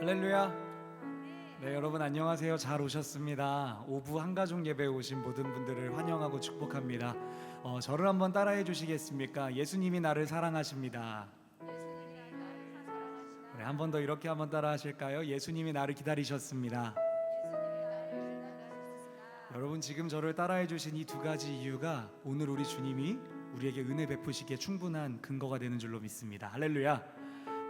할렐루야. 네, 여러분 안녕하세요. 잘 오셨습니다. 오부 한가족 예배에 오신 모든 분들을 환영하고 축복합니다. 저를 한번 따라해 주시겠습니까? 예수님이 나를 사랑하십니다. 네, 한 번 더 이렇게 한번 따라 하실까요? 예수님이 나를 기다리셨습니다. 여러분 지금 저를 따라해 주신 이 두 가지 이유가 오늘 우리 주님이 우리에게 은혜 베푸시기에 충분한 근거가 되는 줄로 믿습니다. 할렐루야.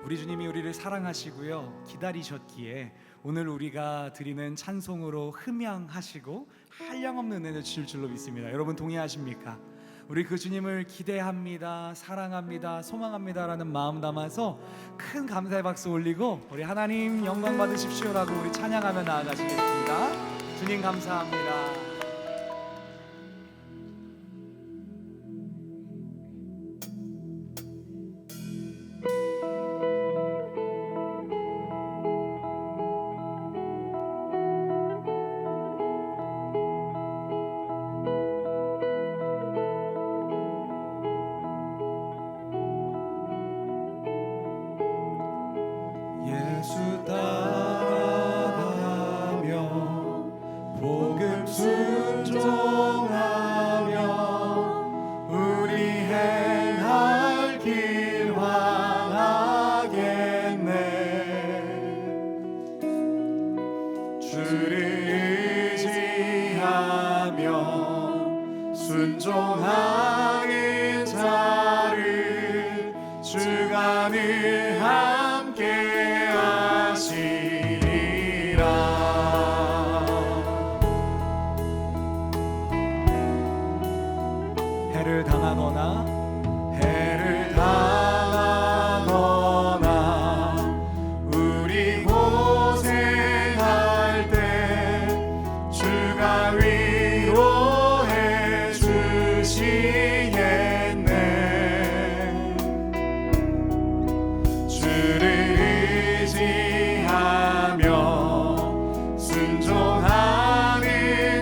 우리 주님이 우리를 사랑하시고요 기다리셨기에 오늘 우리가 드리는 찬송으로 흠양하시고 한량없는 은혜를 주실 줄로 믿습니다. 여러분 동의하십니까? 우리 그 주님을 기대합니다, 사랑합니다, 소망합니다 라는 마음 담아서 큰 감사의 박수 올리고 우리 하나님 영광 받으십시오라고 우리 찬양하며 나아가시겠습니다. 주님 감사합니다. 예수 따라가며 복음 순종하며 우리 행할 길 환하겠네. 주를 의지하며 순종하는 자를 주가 늘 함께 하시리라. 해를 당하거나 우리 고생할 때 주가 위로해 주시겠네. 주를 의지하며 순종하는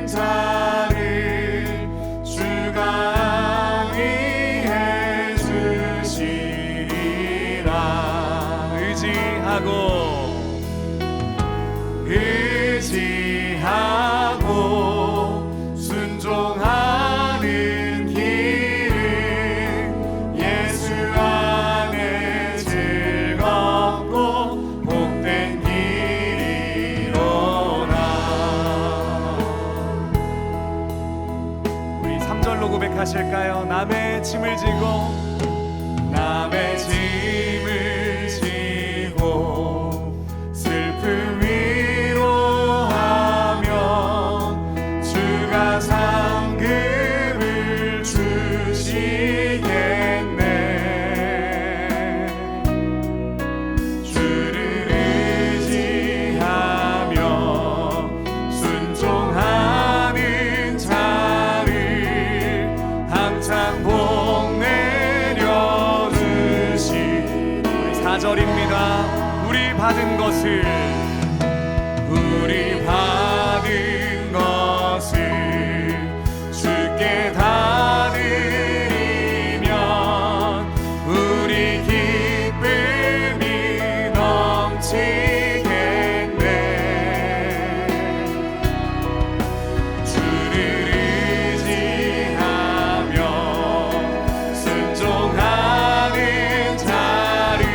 자를 주가 위해 주시리라. 의지하고 순종하는 길은 예수 안에 즐겁고 복된 길이로라. 우리 3절로 고백하실까요? 남의 짐을 지고 슬픔 위로하며 주가 상급을 주시겠네. 주를 의지하며 순종하는 자를 항상 복 내려주시. 4절입니다. 우리 받은 것을 주께 다 드리면 우리 기쁨이 넘치겠네. 주를 의지하며 순종하는 자를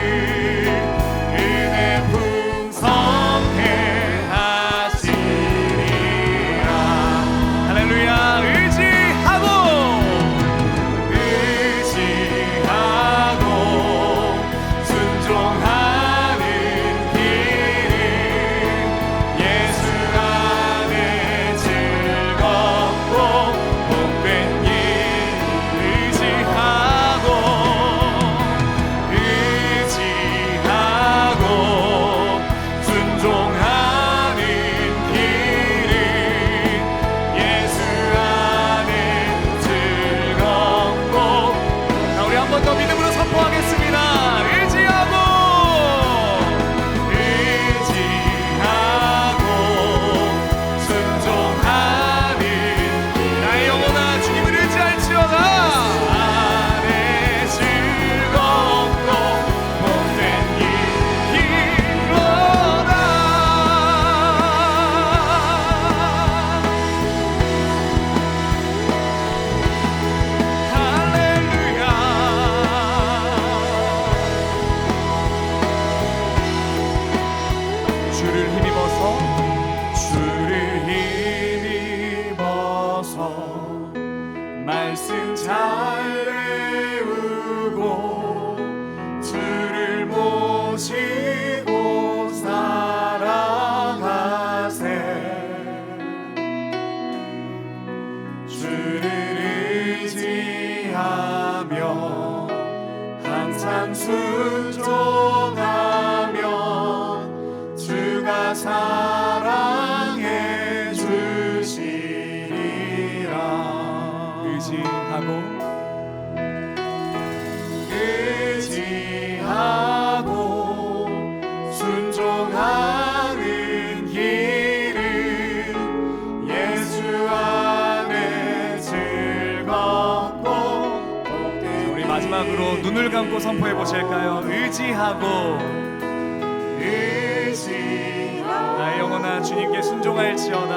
은혜 풍성 항상 순종하면 주가 사랑해 주시리라. 의지하고 순종하는 길은 예수 안에 즐겁고 복되니. 우리 마지막으로 눈을 감고 선포해 보실까요? 의지하고 나의 영혼아 주님께 순종할지어다.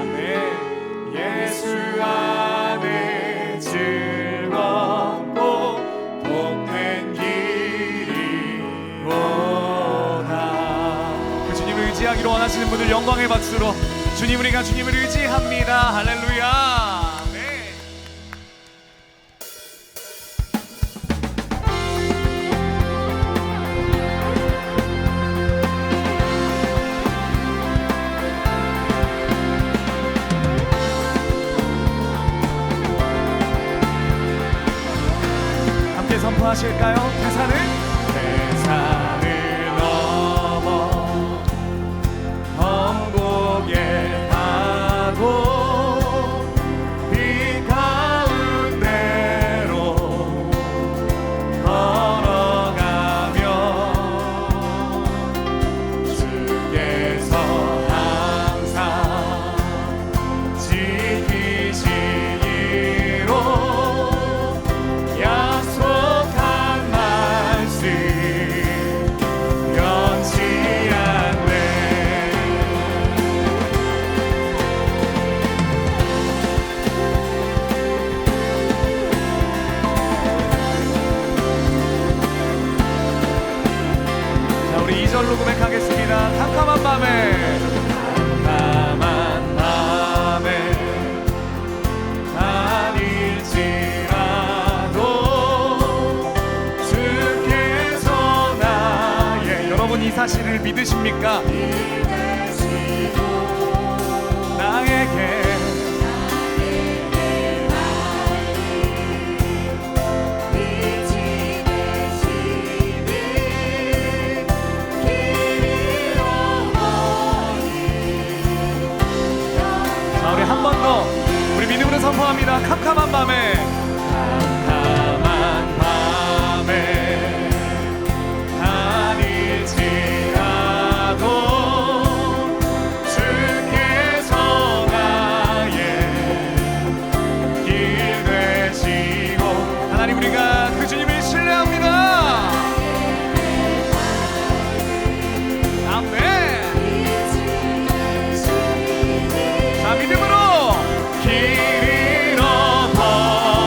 아멘. 예수 안에 즐겁고 복된 길이로다. 그 주님을 의지하기로 원하시는 분들 영광의 박수로 우리가 주님을 의지합니다. 할렐루야. 네. 함께 선포하실까요? 대산을 넘어 천국에 가고 빛 가운데로 걸어가며 주께서 항상 지키시기로 약속한 말씀 변치 않네. 자, 우리 2절로 고백하겠습니다. 캄캄한 밤에 다닐지라도 주께서 나의 여러분 이 사실을 믿으십니까? 되시고 나에게 빛이 되시니 길이로머니. 자, 우리 한 번 더 우리 믿음으로 선포합니다. 캄캄한 밤에 캄캄한 밤에 다닐지라도 주께서 나의 길 되시고. 하나님 우리가 그 주님을 신뢰합니다. 아멘. 자, 믿음으로 길 잃어버린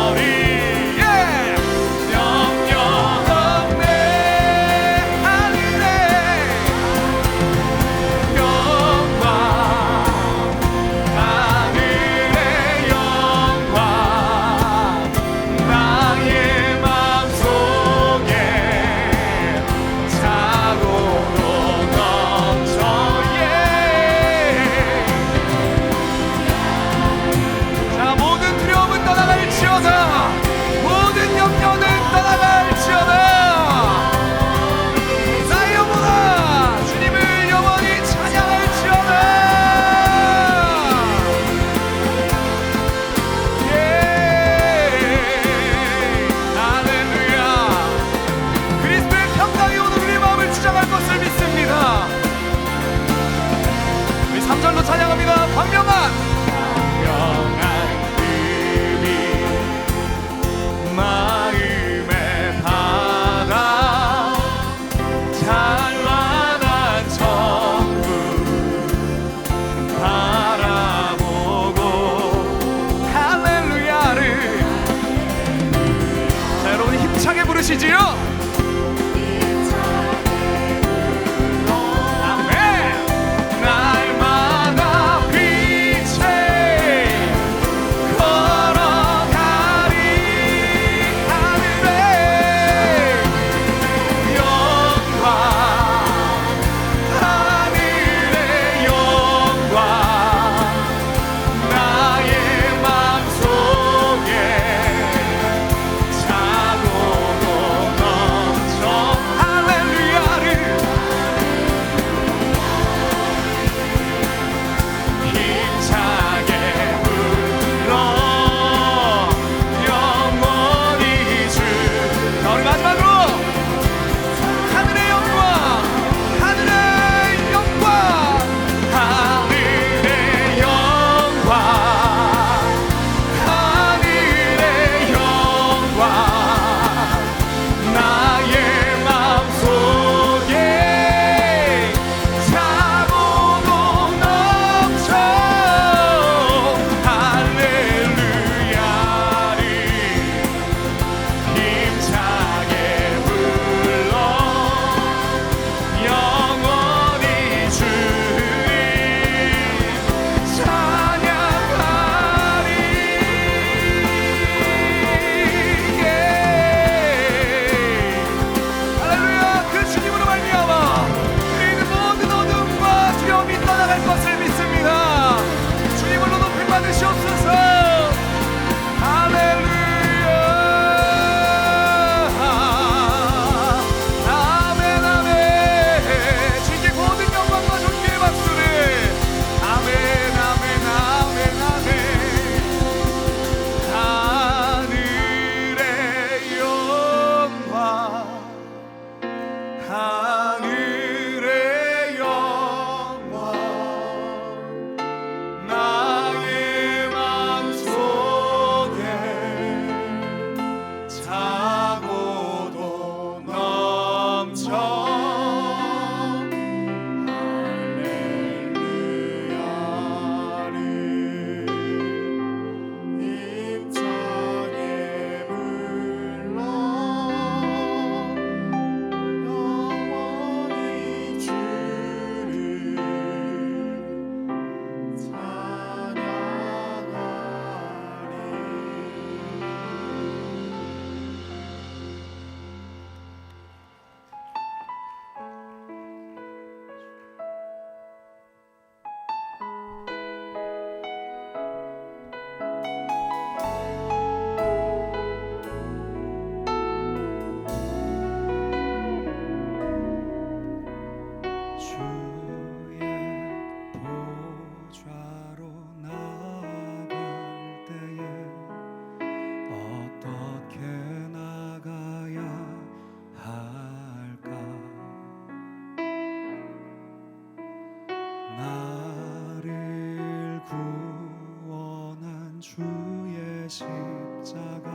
나를 구원한 주의 십자가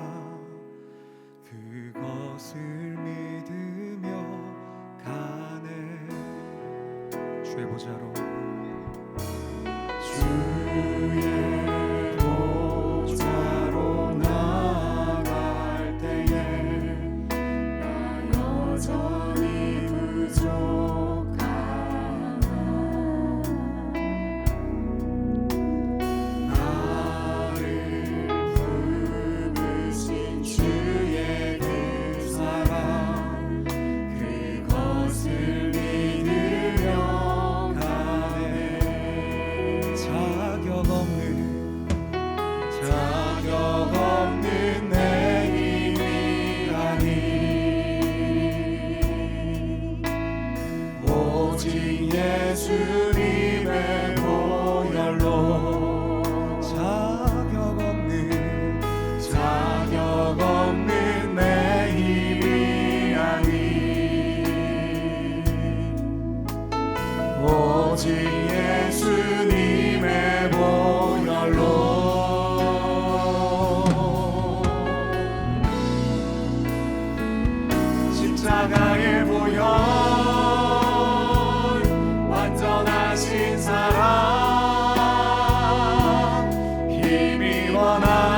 그것을 믿으며 가네. 주의 보좌로 나아갈 때에 나 여전히 부족하나. 나를 부르신 주의 그 사랑 그것을 믿으며 가네. 자격 없는 내 힘이 아니 오직 예수님의 보혈로. 자격 없는 내 힘이 아니 오직 예수님의 보혈로. 십자가의 보혈 완전하신 사랑 힘입어 나갑니다.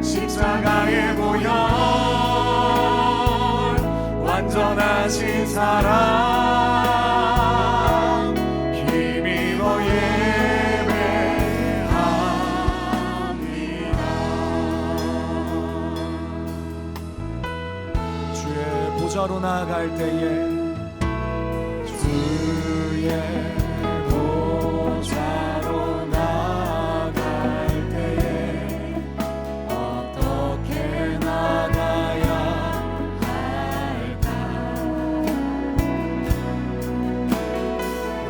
십자가의 보혈 완전하신 사랑 힘입어 예배합니다. 주의 보좌로 나아갈 때에 주의 보좌로 나아갈 때에 어떻게 나가야 할까?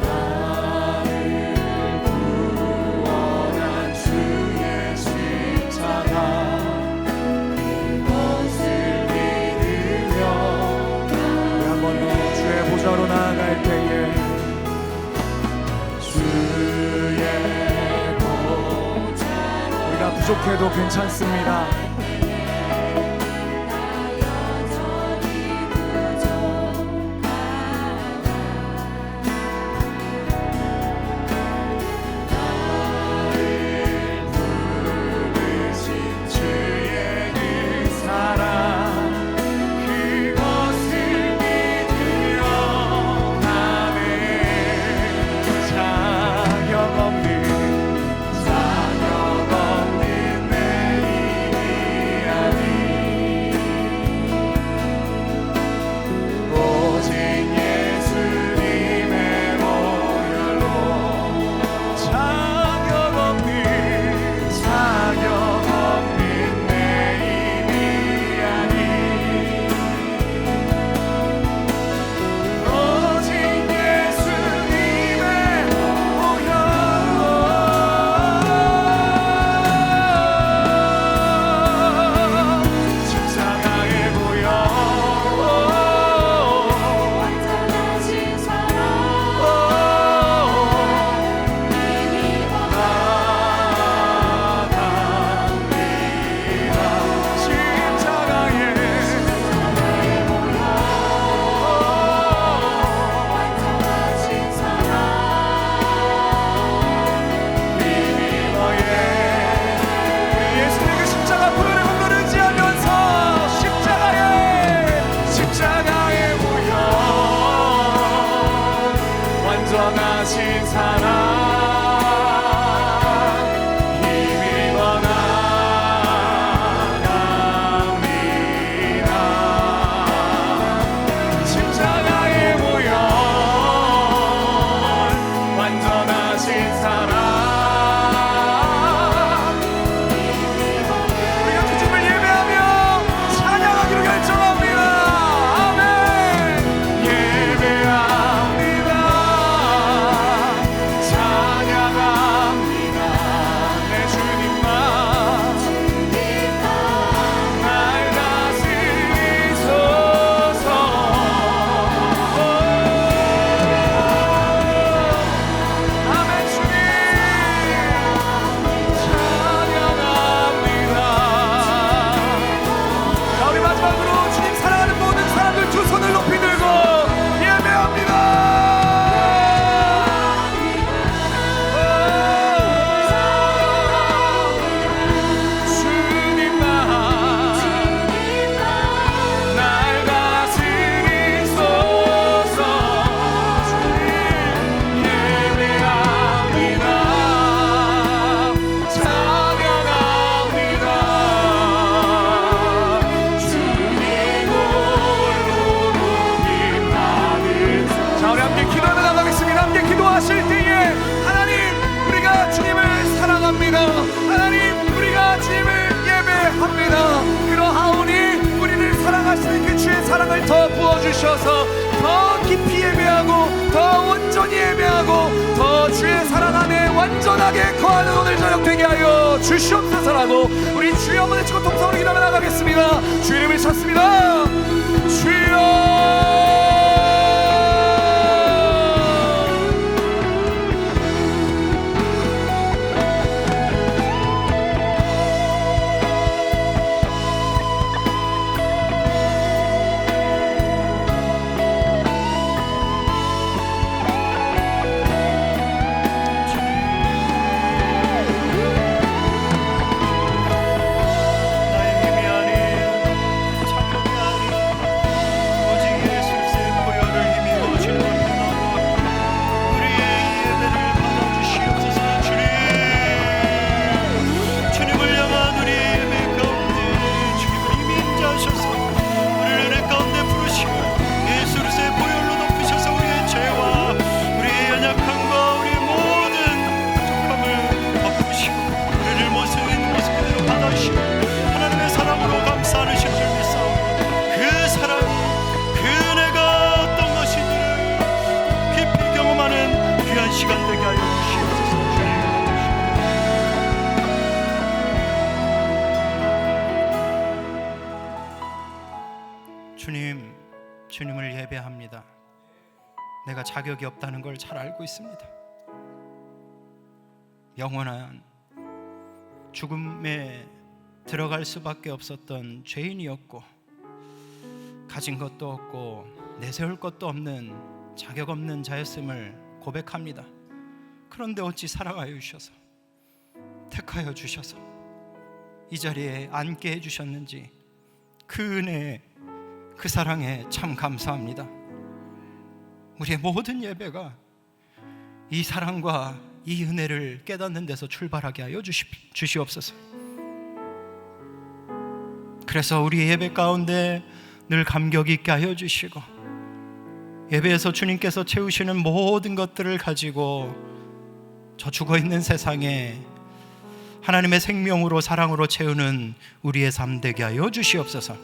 나를 구원한 주의 십자가 그것을 믿으며. 우리 한번 주의 보좌로 나아갈 때에 주의 보좌로 우리가 부족해도 괜찮습니다. 자격 없는 내 힘이 사랑을 더 부어주셔서 더 깊이 예배하고 더 온전히 예배하고 더 주의 사랑 안에 완전하게 거하는 오늘 저녁 되게 하여 주시옵소서라고 우리 주여 한번 외치고 통성으로 기도하며 나가겠습니다. 주의 이름을 찾습니다. 주여. 주님, 주님을 예배합니다. 내가 자격이 없다는 걸 잘 알고 있습니다. 영원한 죽음에 들어갈 수밖에 없었던 죄인이었고 가진 것도 없고 내세울 것도 없는 자격 없는 자였음을 고백합니다. 그런데 어찌 사랑하여 주셔서 택하여 주셔서 이 자리에 앉게 해주셨는지 그 은혜, 그 사랑에 참 감사합니다. 우리의 모든 예배가 이 사랑과 이 은혜를 깨닫는 데서 출발하게 하여 주시옵소서. 그래서 우리의 예배 가운데 늘 감격 있게 하여 주시고 예배에서 주님께서 채우시는 모든 것들을 가지고 저 죽어있는 세상에 하나님의 생명으로 사랑으로 채우는 우리의 삶 되게 하여 주시옵소서.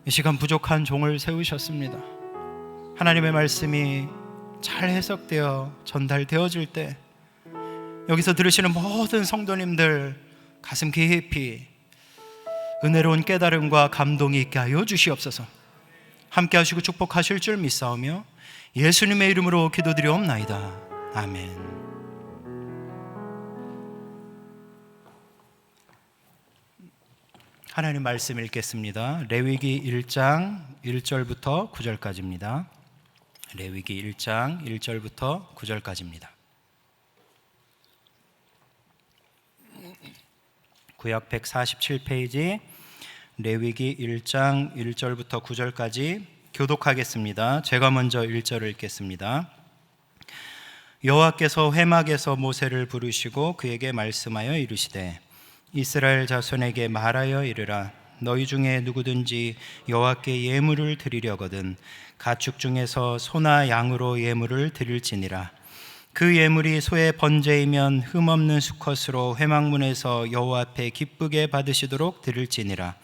이 시간 부족한 종을 세우셨습니다. 하나님의 말씀이 잘 해석되어 전달되어질 때 여기서 들으시는 모든 성도님들 가슴 깊이 은혜로운 깨달음과 감동이 있게 하여 주시옵소서. 함께 하시고 축복하실 줄 믿사오며 예수님의 이름으로 기도드리옵나이다. 아멘. 하나님 말씀 읽겠습니다. 레위기 1장 1절부터 9절까지입니다. 레위기 1장 1절부터 9절까지입니다. 구약 147페이지 레위기 1장 1절부터 9절까지 교독하겠습니다. 제가 먼저 1절을 읽겠습니다. 여호와께서 회막에서 모세를 부르시고 그에게 말씀하여 이르시되 이스라엘 자손에게 말하여 이르라. 너희 중에 누구든지 여호와께 예물을 드리려거든 가축 중에서 소나 양으로 예물을 드릴지니라. 그 예물이 소의 번제이면 흠없는 수컷으로 회막문에서 여호와 앞에 기쁘게 받으시도록 드릴지니라.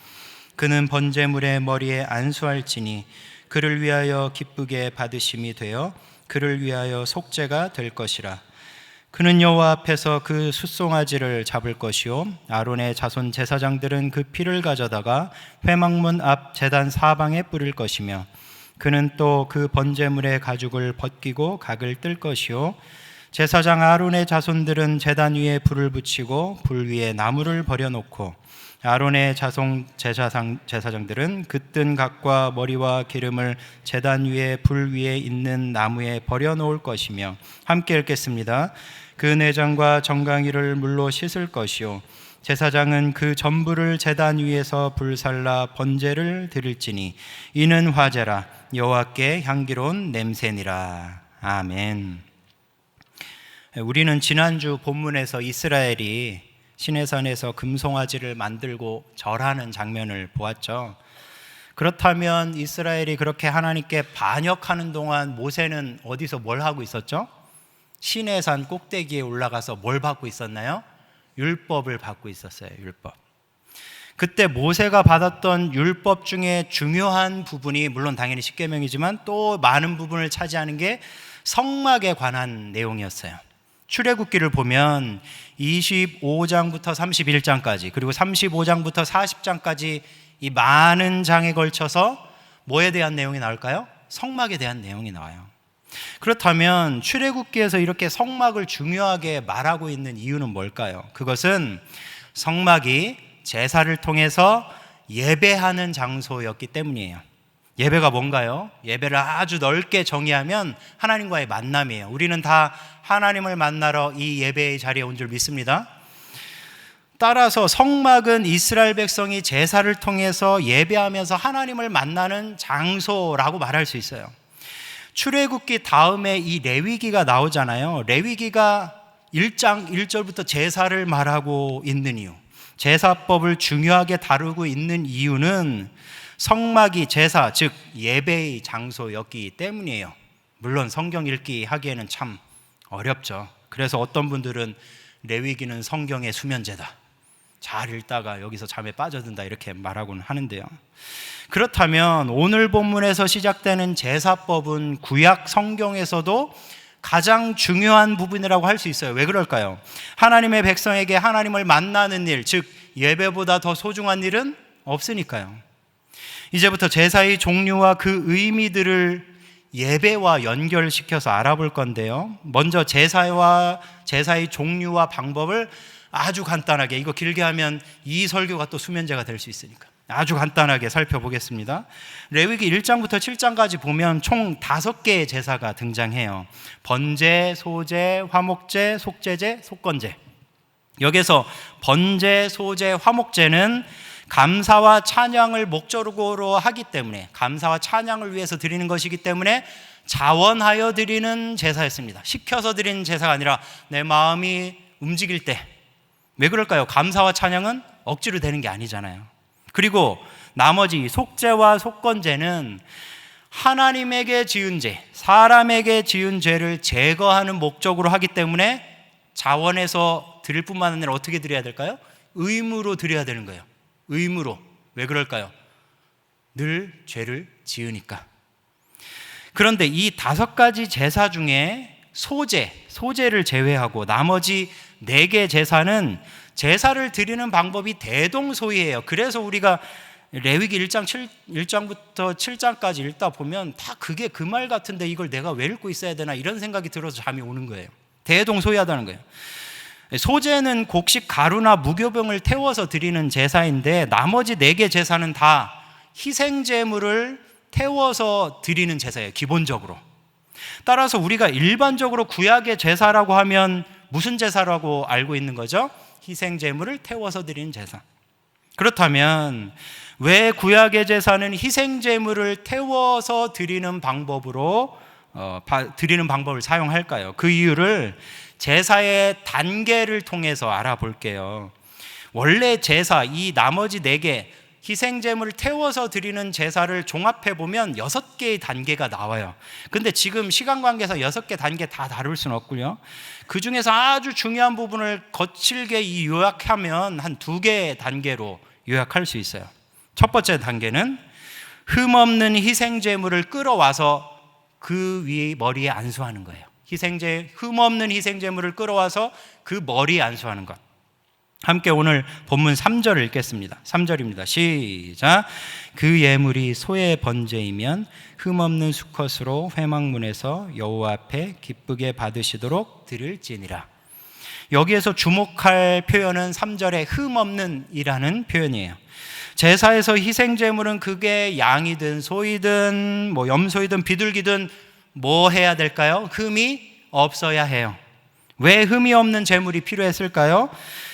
그는 번제물의 머리에 안수할지니 그를 위하여 기쁘게 받으심이 되어 그를 위하여 속죄가 될 것이라. 그는 여호와 앞에서 그 숫송아지를 잡을 것이요 아론의 자손 제사장들은 그 피를 가져다가 회막문 앞 제단 사방에 뿌릴 것이며 그는 또 그 번제물의 가죽을 벗기고 각을 뜰 것이요 제사장 아론의 자손들은 제단 위에 불을 붙이고 불 위에 나무를 버려놓고 아론의 자손 제사장들은 그 뜬 각과 머리와 기름을 제단 위에 불 위에 있는 나무에 버려놓을 것이며 함께 읽겠습니다. 그 내장과 정강이를 물로 씻을 것이요 제사장은 그 전부를 제단 위에서 불살라 번제를 드릴지니 이는 화제라 여호와께 향기로운 냄새니라. 아멘. 우리는 지난주 본문에서 이스라엘이 시내산에서 금송아지를 만들고 절하는 장면을 보았죠. 그렇다면 이스라엘이 그렇게 하나님께 반역하는 동안 모세는 어디서 뭘 하고 있었죠? 시내산 꼭대기에 올라가서 뭘 받고 있었나요? 율법을 받고 있었어요. 율법. 그때 모세가 받았던 율법 중에 중요한 부분이 물론 당연히 십계명이지만 또 많은 부분을 차지하는 게 성막에 관한 내용이었어요. 출애굽기를 보면 25장부터 31장까지 그리고 35장부터 40장까지 이 많은 장에 걸쳐서 뭐에 대한 내용이 나올까요? 성막에 대한 내용이 나와요. 그렇다면 출애굽기에서 이렇게 성막을 중요하게 말하고 있는 이유는 뭘까요? 그것은 성막이 제사를 통해서 예배하는 장소였기 때문이에요. 예배가 뭔가요? 예배를 아주 넓게 정의하면 하나님과의 만남이에요. 우리는 다 하나님을 만나러 이 예배의 자리에 온 줄 믿습니다. 따라서 성막은 이스라엘 백성이 제사를 통해서 예배하면서 하나님을 만나는 장소라고 말할 수 있어요. 출애굽기 다음에 이 레위기가 나오잖아요. 레위기가 1장 1절부터 제사를 말하고 있는 이유, 제사법을 중요하게 다루고 있는 이유는 성막이 제사, 즉 예배의 장소였기 때문이에요. 물론 성경 읽기 하기에는 참 어렵죠. 그래서 어떤 분들은 레위기는 성경의 수면제다, 잘 읽다가 여기서 잠에 빠져든다 이렇게 말하고는 하는데요. 그렇다면 오늘 본문에서 시작되는 제사법은 구약 성경에서도 가장 중요한 부분이라고 할 수 있어요. 왜 그럴까요? 하나님의 백성에게 하나님을 만나는 일, 즉 예배보다 더 소중한 일은 없으니까요. 이제부터 제사의 종류와 그 의미들을 예배와 연결시켜서 알아볼 건데요. 먼저 제사의 종류와 방법을 아주 간단하게, 이거 길게 하면 이 설교가 또 수면제가 될 수 있으니까 아주 간단하게 살펴보겠습니다. 레위기 1장부터 7장까지 보면 총 5개의 제사가 등장해요. 번제, 소제, 화목제, 속죄제, 속건제. 여기서 번제, 소제, 화목제는 감사와 찬양을 목적으로 하기 때문에, 감사와 찬양을 위해서 드리는 것이기 때문에 자원하여 드리는 제사였습니다. 시켜서 드리는 제사가 아니라 내 마음이 움직일 때. 왜 그럴까요? 감사와 찬양은 억지로 되는 게 아니잖아요. 그리고 나머지 속죄와 속건제는 하나님에게 지은 죄, 사람에게 지은 죄를 제거하는 목적으로 하기 때문에 자원해서 드릴 뿐만 아니라 어떻게 드려야 될까요? 의무로 드려야 되는 거예요. 의무로. 왜 그럴까요? 늘 죄를 지으니까. 그런데 이 5가지 제사 중에 소제를 제외하고 나머지 4개 제사는 제사를 드리는 방법이 대동소이해요. 그래서 우리가 레위기 1장부터 7장까지 읽다 보면 다 그게 그 말 같은데 이걸 내가 왜 읽고 있어야 되나 이런 생각이 들어서 잠이 오는 거예요. 대동소이하다는 거예요. 소제는 곡식 가루나 무교병을 태워서 드리는 제사인데 나머지 4개 제사는 다 희생제물을 태워서 드리는 제사예요. 기본적으로. 따라서 우리가 일반적으로 구약의 제사라고 하면 무슨 제사라고 알고 있는 거죠? 희생제물을 태워서 드리는 제사. 그렇다면 왜 구약의 제사는 희생제물을 태워서 드리는 방법을 사용할까요? 그 이유를 제사의 단계를 통해서 알아볼게요. 원래 제사, 이 나머지 4개 희생제물을 태워서 드리는 제사를 종합해보면 6개의 단계가 나와요. 근데 지금 시간 관계에서 6개 단계 다 다룰 수는 없고요. 그 중에서 아주 중요한 부분을 거칠게 요약하면 한 2개의 단계로 요약할 수 있어요. 첫 번째 단계는 흠없는 희생제물을 끌어와서 그 위에 머리에 안수하는 거예요. 흠없는 희생제물을 끌어와서 그 머리에 안수하는 것. 함께 오늘 본문 3절을 읽겠습니다. 3절입니다. 시작. 그 예물이 소의 번제이면 흠없는 수컷으로 회막문에서 여호와 앞에 기쁘게 받으시도록 드릴지니라. 여기에서 주목할 표현은 3절의 흠없는 이라는 표현이에요. 제사에서 희생제물은 그게 양이든 소이든 염소이든 비둘기든 뭐 해야 될까요? 흠이 없어야 해요. 왜 흠이 없는 제물이 필요했을까요?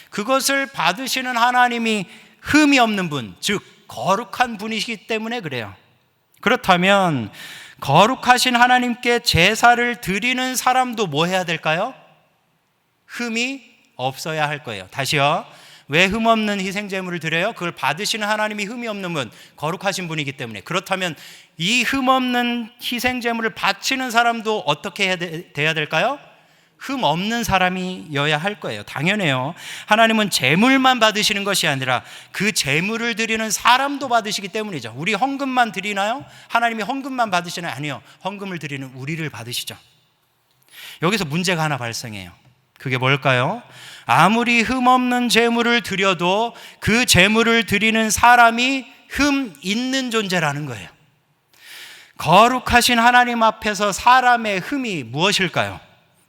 그것을 받으시는 하나님이 흠이 없는 분, 즉 거룩한 분이시기 때문에 그래요. 그렇다면 거룩하신 하나님께 제사를 드리는 사람도 뭐 해야 될까요? 흠이 없어야 할 거예요. 다시요. 왜 흠없는 희생제물을 드려요? 그걸 받으시는 하나님이 흠이 없는 분, 거룩하신 분이기 때문에. 그렇다면 이 흠없는 희생제물을 바치는 사람도 어떻게 돼야 될까요? 흠 없는 사람이어야 할 거예요. 당연해요. 하나님은 제물만 받으시는 것이 아니라 그 제물을 드리는 사람도 받으시기 때문이죠. 우리 헌금만 드리나요? 하나님이 헌금만 받으시나요? 아니요. 헌금을 드리는 우리를 받으시죠. 여기서 문제가 하나 발생해요. 그게 뭘까요? 아무리 흠 없는 제물을 드려도 그 제물을 드리는 사람이 흠 있는 존재라는 거예요. 거룩하신 하나님 앞에서 사람의 흠이 무엇일까요?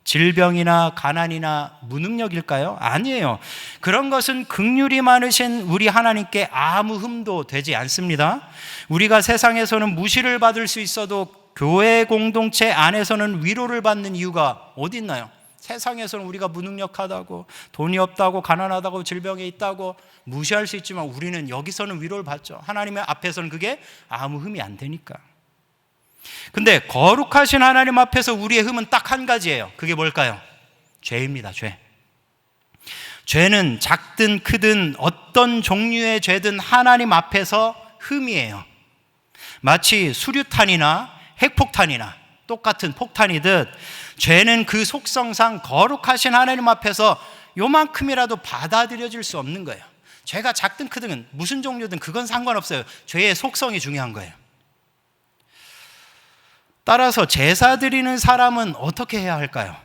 질병이나 가난이나 무능력일까요? 아니에요. 그런 것은 긍휼이 많으신 우리 하나님께 아무 흠도 되지 않습니다. 우리가 세상에서는 무시를 받을 수 있어도 교회 공동체 안에서는 위로를 받는 이유가 어디 있나요? 세상에서는 우리가 무능력하다고, 돈이 없다고, 가난하다고, 질병에 있다고 무시할 수 있지만 우리는 여기서는 위로를 받죠. 하나님의 앞에서는 그게 아무 흠이 안 되니까. 근데 거룩하신 하나님 앞에서 우리의 흠은 딱 한 가지예요. 그게 뭘까요? 죄입니다. 죄. 죄는 작든 크든 어떤 종류의 죄든 하나님 앞에서 흠이에요. 마치 수류탄이나 핵폭탄이나 똑같은 폭탄이듯 죄는 그 속성상 거룩하신 하나님 앞에서 요만큼이라도 받아들여질 수 없는 거예요. 죄가 작든 크든 무슨 종류든 그건 상관없어요. 죄의 속성이 중요한 거예요. 따라서 제사 드리는 사람은 어떻게 해야 할까요?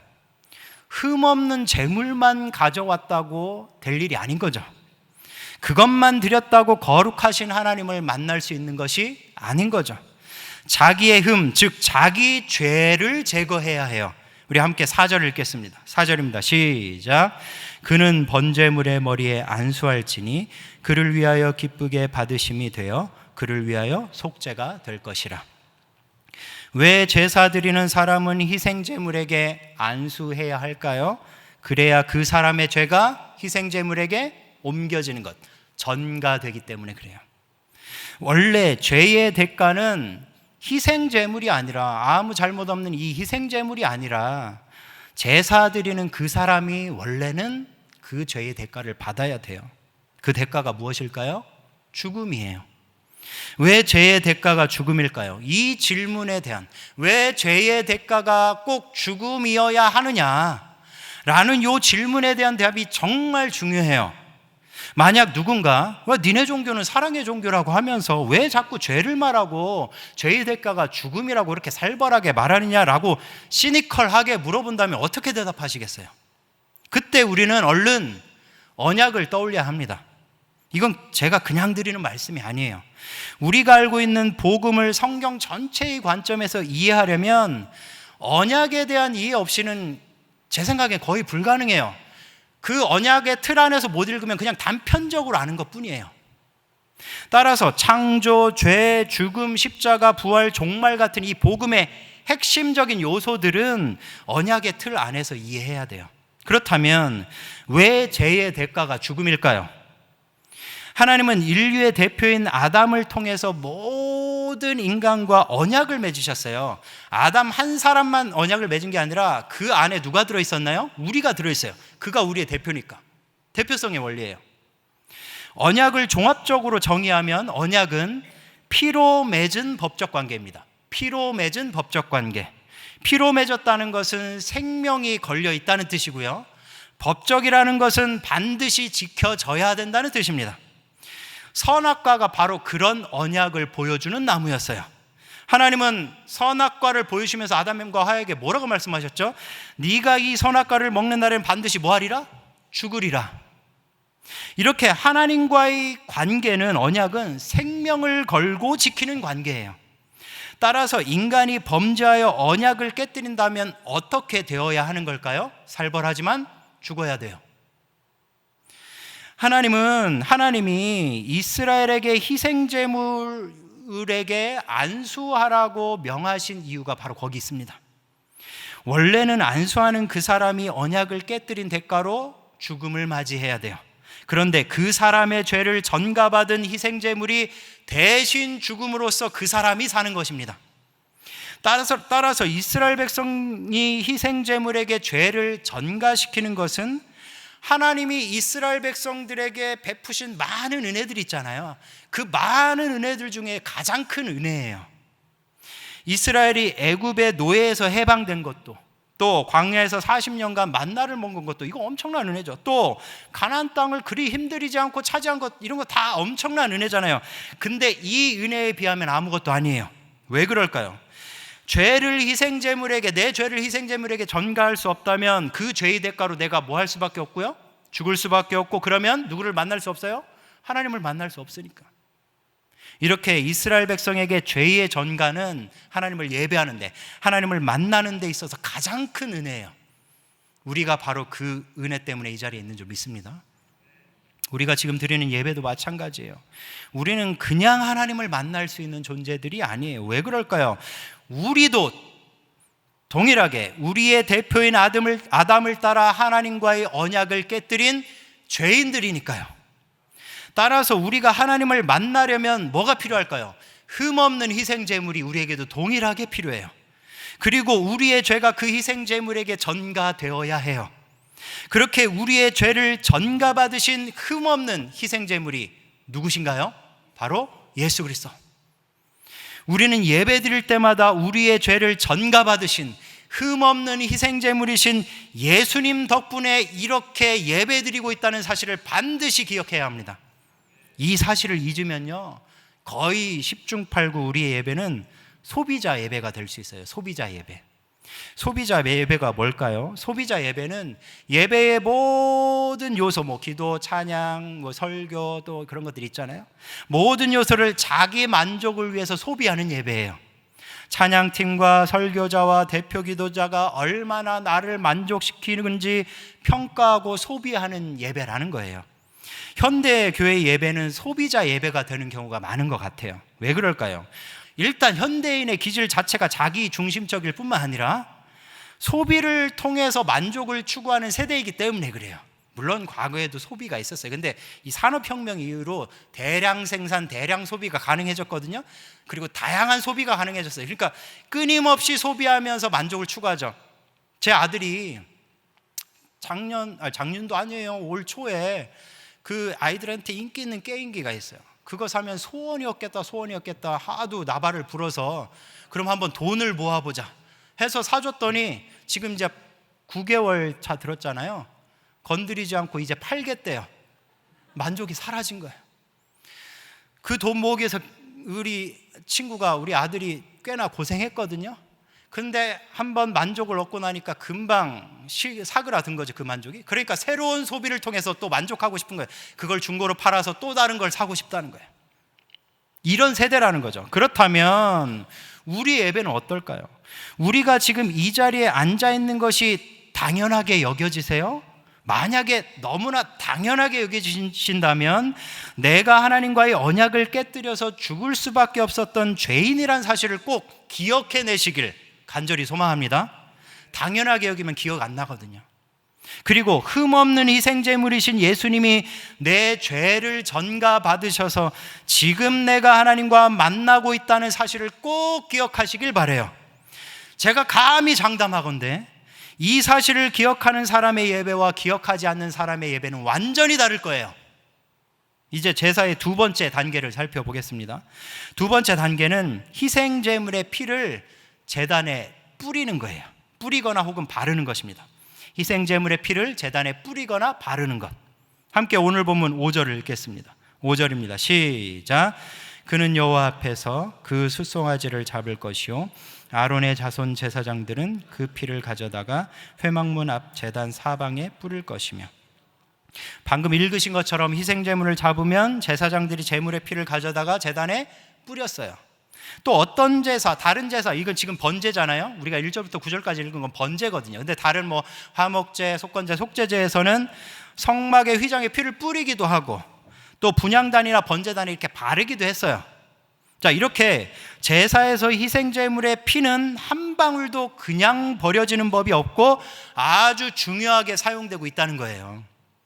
흠없는 제물만 가져왔다고 될 일이 아닌 거죠. 그것만 드렸다고 거룩하신 하나님을 만날 수 있는 것이 아닌 거죠. 자기의 흠, 즉 자기 죄를 제거해야 해요. 우리 함께 4절을 읽겠습니다. 4절입니다. 시작. 그는 번제물의 머리에 안수할지니 그를 위하여 기쁘게 받으심이 되어 그를 위하여 속죄가 될 것이라. 왜 제사 드리는 사람은 희생제물에게 안수해야 할까요? 그래야 그 사람의 죄가 희생제물에게 옮겨지는 것, 전가되기 때문에 그래요. 원래 죄의 대가는 희생제물이 아니라, 아무 잘못 없는 이 희생제물이 아니라 제사 드리는 그 사람이 원래는 그 죄의 대가를 받아야 돼요. 그 대가가 무엇일까요? 죽음이에요. 왜 죄의 대가가 죽음일까요? 이 질문에 대한, 왜 죄의 대가가 꼭 죽음이어야 하느냐라는 이 질문에 대한 대답이 정말 중요해요. 만약 누군가 니네 종교는 사랑의 종교라고 하면서 왜 자꾸 죄를 말하고 죄의 대가가 죽음이라고 그렇게 살벌하게 말하느냐라고 시니컬하게 물어본다면 어떻게 대답하시겠어요? 그때 우리는 얼른 언약을 떠올려야 합니다. 이건 제가 그냥 드리는 말씀이 아니에요. 우리가 알고 있는 복음을 성경 전체의 관점에서 이해하려면 언약에 대한 이해 없이는 제 생각에 거의 불가능해요. 그 언약의 틀 안에서 못 읽으면 그냥 단편적으로 아는 것뿐이에요. 따라서 창조, 죄, 죽음, 십자가, 부활, 종말 같은 이 복음의 핵심적인 요소들은 언약의 틀 안에서 이해해야 돼요. 그렇다면 왜 죄의 대가가 죽음일까요? 하나님은 인류의 대표인 아담을 통해서 모든 인간과 언약을 맺으셨어요. 아담 한 사람만 언약을 맺은 게 아니라 그 안에 누가 들어있었나요? 우리가 들어있어요. 그가 우리의 대표니까. 대표성의 원리예요. 언약을 종합적으로 정의하면 언약은 피로 맺은 법적 관계입니다. 피로 맺은 법적 관계. 피로 맺었다는 것은 생명이 걸려 있다는 뜻이고요. 법적이라는 것은 반드시 지켜져야 된다는 뜻입니다. 선악과가 바로 그런 언약을 보여주는 나무였어요. 하나님은 선악과를 보여주시면서 아담과 하와에게 뭐라고 말씀하셨죠? 네가 이 선악과를 먹는 날에는 반드시 뭐하리라? 죽으리라. 이렇게 하나님과의 관계는, 언약은 생명을 걸고 지키는 관계예요. 따라서 인간이 범죄하여 언약을 깨뜨린다면 어떻게 되어야 하는 걸까요? 살벌하지만 죽어야 돼요. 하나님이 이스라엘에게 희생제물에게 안수하라고 명하신 이유가 바로 거기 있습니다. 원래는 안수하는 그 사람이 언약을 깨뜨린 대가로 죽음을 맞이해야 돼요. 그런데 그 사람의 죄를 전가받은 희생제물이 대신 죽음으로써 그 사람이 사는 것입니다. 따라서 이스라엘 백성이 희생제물에게 죄를 전가시키는 것은 하나님이 이스라엘 백성들에게 베푸신 많은 은혜들이 있잖아요. 그 많은 은혜들 중에 가장 큰 은혜예요. 이스라엘이 애굽의 노예에서 해방된 것도, 또 광야에서 40년간 만나를 먹은 것도 이거 엄청난 은혜죠. 또 가나안 땅을 그리 힘들이지 않고 차지한 것, 이런 거 다 엄청난 은혜잖아요. 근데 이 은혜에 비하면 아무것도 아니에요. 왜 그럴까요? 죄를 희생제물에게, 내 죄를 희생제물에게 전가할 수 없다면 그 죄의 대가로 내가 뭐 할 수밖에 없고요? 죽을 수밖에 없고, 그러면 누구를 만날 수 없어요? 하나님을 만날 수 없으니까. 이렇게 이스라엘 백성에게 죄의 전가는 하나님을 예배하는데, 하나님을 만나는 데 있어서 가장 큰 은혜예요. 우리가 바로 그 은혜 때문에 이 자리에 있는 줄 믿습니다. 우리가 지금 드리는 예배도 마찬가지예요. 우리는 그냥 하나님을 만날 수 있는 존재들이 아니에요. 왜 그럴까요? 우리도 동일하게 우리의 대표인 아담을 따라 하나님과의 언약을 깨뜨린 죄인들이니까요. 따라서 우리가 하나님을 만나려면 뭐가 필요할까요? 흠없는 희생제물이 우리에게도 동일하게 필요해요. 그리고 우리의 죄가 그 희생제물에게 전가되어야 해요. 그렇게 우리의 죄를 전가받으신 흠없는 희생제물이 누구신가요? 바로 예수 그리스도. 우리는 예배드릴 때마다 우리의 죄를 전가받으신 흠없는 희생제물이신 예수님 덕분에 이렇게 예배드리고 있다는 사실을 반드시 기억해야 합니다. 이 사실을 잊으면요, 거의 10중 8구 우리의 예배는 소비자 예배가 될 수 있어요. 소비자 예배. 소비자 예배가 뭘까요? 소비자 예배는 예배의 모든 요소, 기도, 찬양, 설교, 또 그런 것들 있잖아요. 모든 요소를 자기 만족을 위해서 소비하는 예배예요. 찬양팀과 설교자와 대표 기도자가 얼마나 나를 만족시키는지 평가하고 소비하는 예배라는 거예요. 현대 교회 예배는 소비자 예배가 되는 경우가 많은 것 같아요. 왜 그럴까요? 일단 현대인의 기질 자체가 자기 중심적일 뿐만 아니라 소비를 통해서 만족을 추구하는 세대이기 때문에 그래요. 물론 과거에도 소비가 있었어요. 근데 이 산업혁명 이후로 대량 생산, 대량 소비가 가능해졌거든요. 그리고 다양한 소비가 가능해졌어요. 그러니까 끊임없이 소비하면서 만족을 추구하죠. 제 아들이 작년도 아니에요, 올 초에 그 아이들한테 인기 있는 게임기가 있어요. 그거 사면 소원이 없겠다 하도 나발을 불어서, 그럼 한번 돈을 모아보자 해서 사줬더니 지금 이제 9개월 차 들었잖아요. 건드리지 않고 이제 팔겠대요. 만족이 사라진 거예요. 그 돈 모으기 위해서 우리 아들이 꽤나 고생했거든요. 근데 한번 만족을 얻고 나니까 금방 사그라든 거죠, 그 만족이. 그러니까 새로운 소비를 통해서 또 만족하고 싶은 거예요. 그걸 중고로 팔아서 또 다른 걸 사고 싶다는 거예요. 이런 세대라는 거죠. 그렇다면 우리 예배는 어떨까요? 우리가 지금 이 자리에 앉아 있는 것이 당연하게 여겨지세요? 만약에 너무나 당연하게 여겨지신다면 내가 하나님과의 언약을 깨뜨려서 죽을 수밖에 없었던 죄인이란 사실을 꼭 기억해내시길 간절히 소망합니다. 당연하게 여기면 기억 안 나거든요. 그리고 흠없는 희생제물이신 예수님이 내 죄를 전가받으셔서 지금 내가 하나님과 만나고 있다는 사실을 꼭 기억하시길 바라요. 제가 감히 장담하건대 이 사실을 기억하는 사람의 예배와 기억하지 않는 사람의 예배는 완전히 다를 거예요. 이제 제사의 두 번째 단계를 살펴보겠습니다. 두 번째 단계는 희생제물의 피를 제단에 뿌리는 거예요. 뿌리거나 혹은 바르는 것입니다. 희생제물의 피를 제단에 뿌리거나 바르는 것. 함께 오늘 본문 5절을 읽겠습니다. 5절입니다. 시작. 그는 여호와 앞에서 그 숫송아지를 잡을 것이요 아론의 자손 제사장들은 그 피를 가져다가 회막문 앞 제단 사방에 뿌릴 것이며. 방금 읽으신 것처럼 희생제물을 잡으면 제사장들이 제물의 피를 가져다가 제단에 뿌렸어요. 또 어떤 제사, 다른 제사, 이건 지금 번제잖아요. 우리가 1절부터 9절까지 읽은 건 번제거든요. 근데 다른 화목제, 속건제, 속죄제에서는 성막의 휘장에 피를 뿌리기도 하고 또 분향단이나 번제단에 이렇게 바르기도 했어요. 자, 이렇게 제사에서 희생제물의 피는 한 방울도 그냥 버려지는 법이 없고 아주 중요하게 사용되고 있다는 거예요.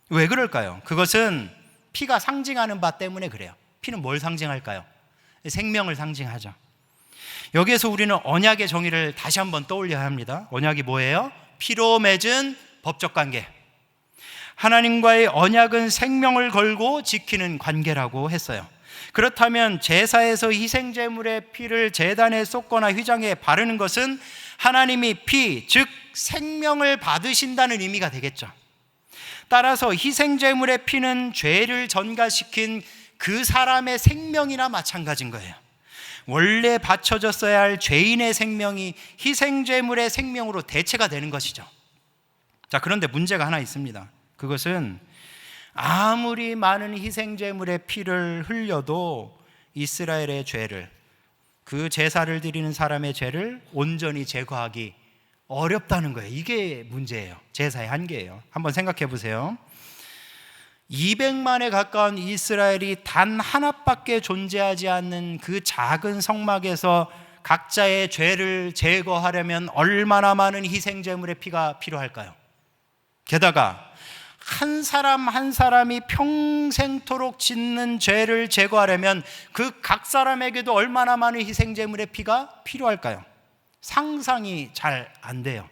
왜 그럴까요? 그것은 피가 상징하는 바 때문에 그래요. 피는 뭘 상징할까요? 생명을 상징하죠. 여기에서 우리는 언약의 정의를 다시 한번 떠올려야 합니다. 언약이 뭐예요? 피로 맺은 법적 관계. 하나님과의 언약은 생명을 걸고 지키는 관계라고 했어요. 그렇다면 제사에서 희생제물의 피를 제단에 쏟거나 휘장에 바르는 것은 하나님이 피, 즉 생명을 받으신다는 의미가 되겠죠. 따라서 희생제물의 피는 죄를 전가시킨 그 사람의 생명이나 마찬가지인 거예요. 원래 바쳐졌어야 할 죄인의 생명이 희생제물의 생명으로 대체가 되는 것이죠. 자, 그런데 문제가 하나 있습니다. 그것은 아무리 많은 희생제물의 피를 흘려도 이스라엘의 죄를, 그 제사를 드리는 사람의 죄를 온전히 제거하기 어렵다는 거예요. 이게 문제예요. 제사의 한계예요. 한번 생각해 보세요. 200만에 가까운 이스라엘이 단 하나밖에 존재하지 않는 그 작은 성막에서 각자의 죄를 제거하려면 얼마나 많은 희생제물의 피가 필요할까요? 게다가 한 사람 한 사람이 평생토록 짓는 죄를 제거하려면 그 각 사람에게도 얼마나 많은 희생제물의 피가 필요할까요? 상상이 잘 안 돼요.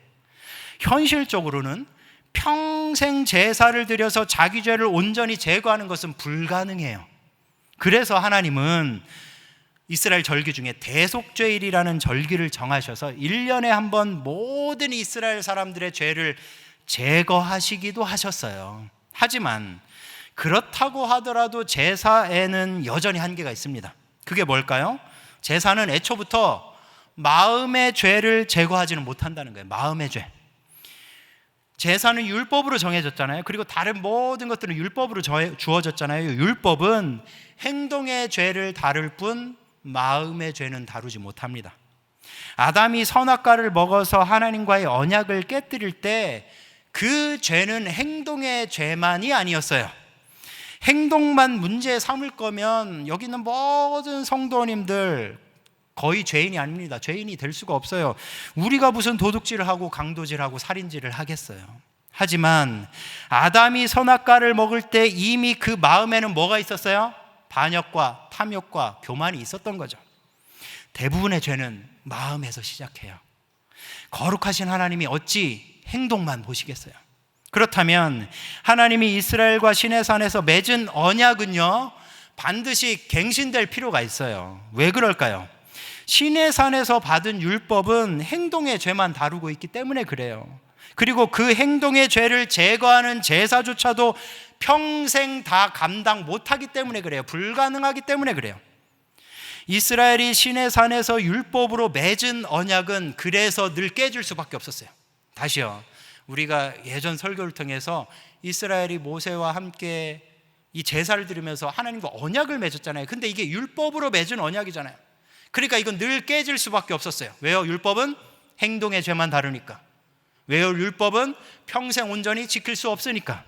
현실적으로는 평생 제사를 드려서 자기 죄를 온전히 제거하는 것은 불가능해요. 그래서 하나님은 이스라엘 절기 중에 대속죄일이라는 절기를 정하셔서 1년에 한 번 모든 이스라엘 사람들의 죄를 제거하시기도 하셨어요. 하지만 그렇다고 하더라도 제사에는 여전히 한계가 있습니다. 그게 뭘까요? 제사는 애초부터 마음의 죄를 제거하지는 못한다는 거예요. 마음의 죄. 제사는 율법으로 정해졌잖아요. 그리고 다른 모든 것들은 율법으로 주어졌잖아요. 율법은 행동의 죄를 다룰 뿐 마음의 죄는 다루지 못합니다. 아담이 선악과를 먹어서 하나님과의 언약을 깨뜨릴 때 그 죄는 행동의 죄만이 아니었어요. 행동만 문제 삼을 거면 여기 있는 모든 성도님들 거의 죄인이 아닙니다. 죄인이 될 수가 없어요. 우리가 무슨 도둑질을 하고 강도질하고 살인질을 하겠어요. 하지만 아담이 선악과를 먹을 때 이미 그 마음에는 뭐가 있었어요? 반역과 탐욕과 교만이 있었던 거죠. 대부분의 죄는 마음에서 시작해요. 거룩하신 하나님이 어찌 행동만 보시겠어요? 그렇다면 하나님이 이스라엘과 시내산에서 맺은 언약은요, 반드시 갱신될 필요가 있어요. 왜 그럴까요? 시내산에서 받은 율법은 행동의 죄만 다루고 있기 때문에 그래요. 그리고 그 행동의 죄를 제거하는 제사조차도 평생 다 감당 못하기 때문에 그래요. 불가능하기 때문에 그래요. 이스라엘이 시내산에서 율법으로 맺은 언약은 그래서 늘 깨질 수밖에 없었어요. 다시요, 우리가 예전 설교를 통해서 이스라엘이 모세와 함께 이 제사를 드리면서 하나님과 언약을 맺었잖아요. 근데 이게 율법으로 맺은 언약이잖아요. 그러니까 이건 늘 깨질 수밖에 없었어요. 왜요? 율법은 행동의 죄만 다루니까. 왜요? 율법은 평생 온전히 지킬 수 없으니까.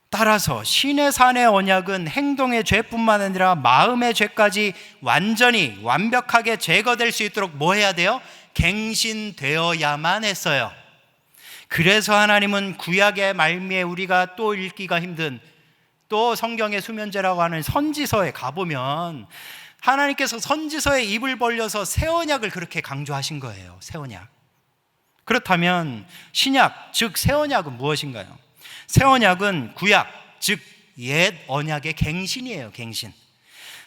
따라서 시내산의 언약은 행동의 죄뿐만 아니라 마음의 죄까지 완전히 완벽하게 제거될 수 있도록 뭐 해야 돼요? 갱신되어야만 했어요. 그래서 하나님은 구약의 말미에 우리가 또 읽기가 힘든, 또 성경의 수면제라고 하는 선지서에 가보면 하나님께서 선지서에 입을 벌려서 새 언약을 그렇게 강조하신 거예요. 새 언약. 그렇다면 신약, 즉 새 언약은 무엇인가요? 새 언약은 구약, 즉 옛 언약의 갱신이에요. 갱신.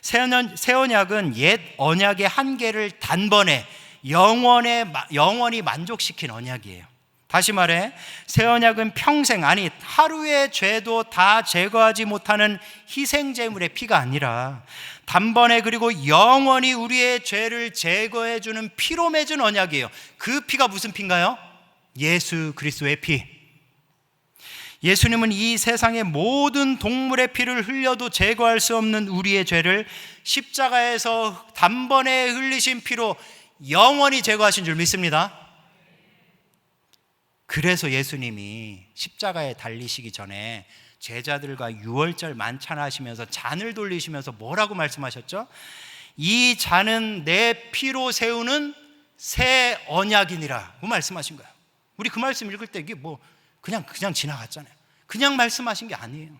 새 언약은 옛 언약의 한계를 단번에 영원히 만족시킨 언약이에요. 다시 말해 새 언약은 평생, 아니 하루의 죄도 다 제거하지 못하는 희생제물의 피가 아니라 단번에 그리고 영원히 우리의 죄를 제거해 주는 피로 맺은 언약이에요. 그 피가 무슨 피인가요? 예수 그리스도의 피. 예수님은 이 세상의 모든 동물의 피를 흘려도 제거할 수 없는 우리의 죄를 십자가에서 단번에 흘리신 피로 영원히 제거하신 줄 믿습니다. 그래서 예수님이 십자가에 달리시기 전에 제자들과 유월절 만찬하시면서 잔을 돌리시면서 뭐라고 말씀하셨죠? 이 잔은 내 피로 세우는 새 언약이니라 그 말씀하신 거예요. 우리 그 말씀 읽을 때 이게 뭐 그냥 지나갔잖아요. 그냥 말씀하신 게 아니에요.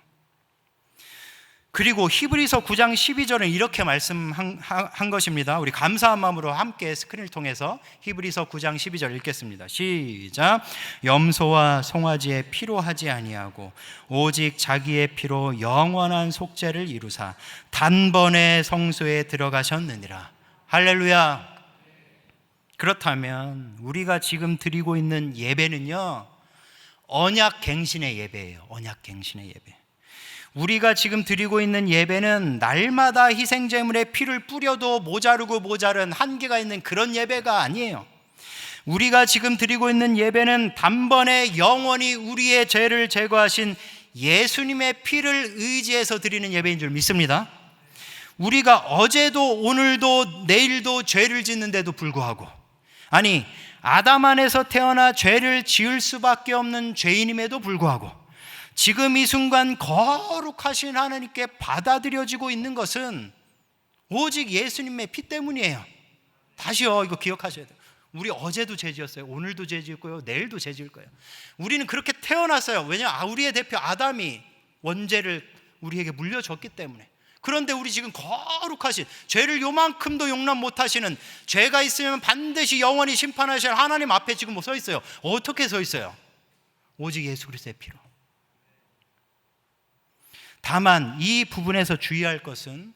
그리고 히브리서 9장 12절은 이렇게 말씀한 것입니다. 우리 감사한 마음으로 함께 스크린을 통해서 히브리서 9장 12절 읽겠습니다. 시작. 염소와 송아지의 피로 하지 아니하고 오직 자기의 피로 영원한 속죄를 이루사 단번에 성소에 들어가셨느니라. 할렐루야. 그렇다면 우리가 지금 드리고 있는 예배는요, 언약갱신의 예배예요. 언약갱신의 예배. 우리가 지금 드리고 있는 예배는 날마다 희생제물에 피를 뿌려도 모자르고 모자른 한계가 있는 그런 예배가 아니에요. 우리가 지금 드리고 있는 예배는 단번에 영원히 우리의 죄를 제거하신 예수님의 피를 의지해서 드리는 예배인 줄 믿습니다. 우리가 어제도 오늘도 내일도 죄를 짓는데도 불구하고, 아니 아담 안에서 태어나 죄를 지을 수밖에 없는 죄인임에도 불구하고 지금 이 순간 거룩하신 하나님께 받아들여지고 있는 것은 오직 예수님의 피 때문이에요. 다시요, 이거 기억하셔야 돼요. 우리 어제도 죄 지었어요. 오늘도 죄 지을 거예요. 내일도 죄 지을 거예요. 우리는 그렇게 태어났어요. 왜냐하면 우리의 대표 아담이 원죄를 우리에게 물려줬기 때문에. 그런데 우리 지금 거룩하신, 죄를 요만큼도 용납 못하시는, 죄가 있으면 반드시 영원히 심판하실 하나님 앞에 지금 뭐 서 있어요. 어떻게 서 있어요? 오직 예수 그리스도의 피로. 다만 이 부분에서 주의할 것은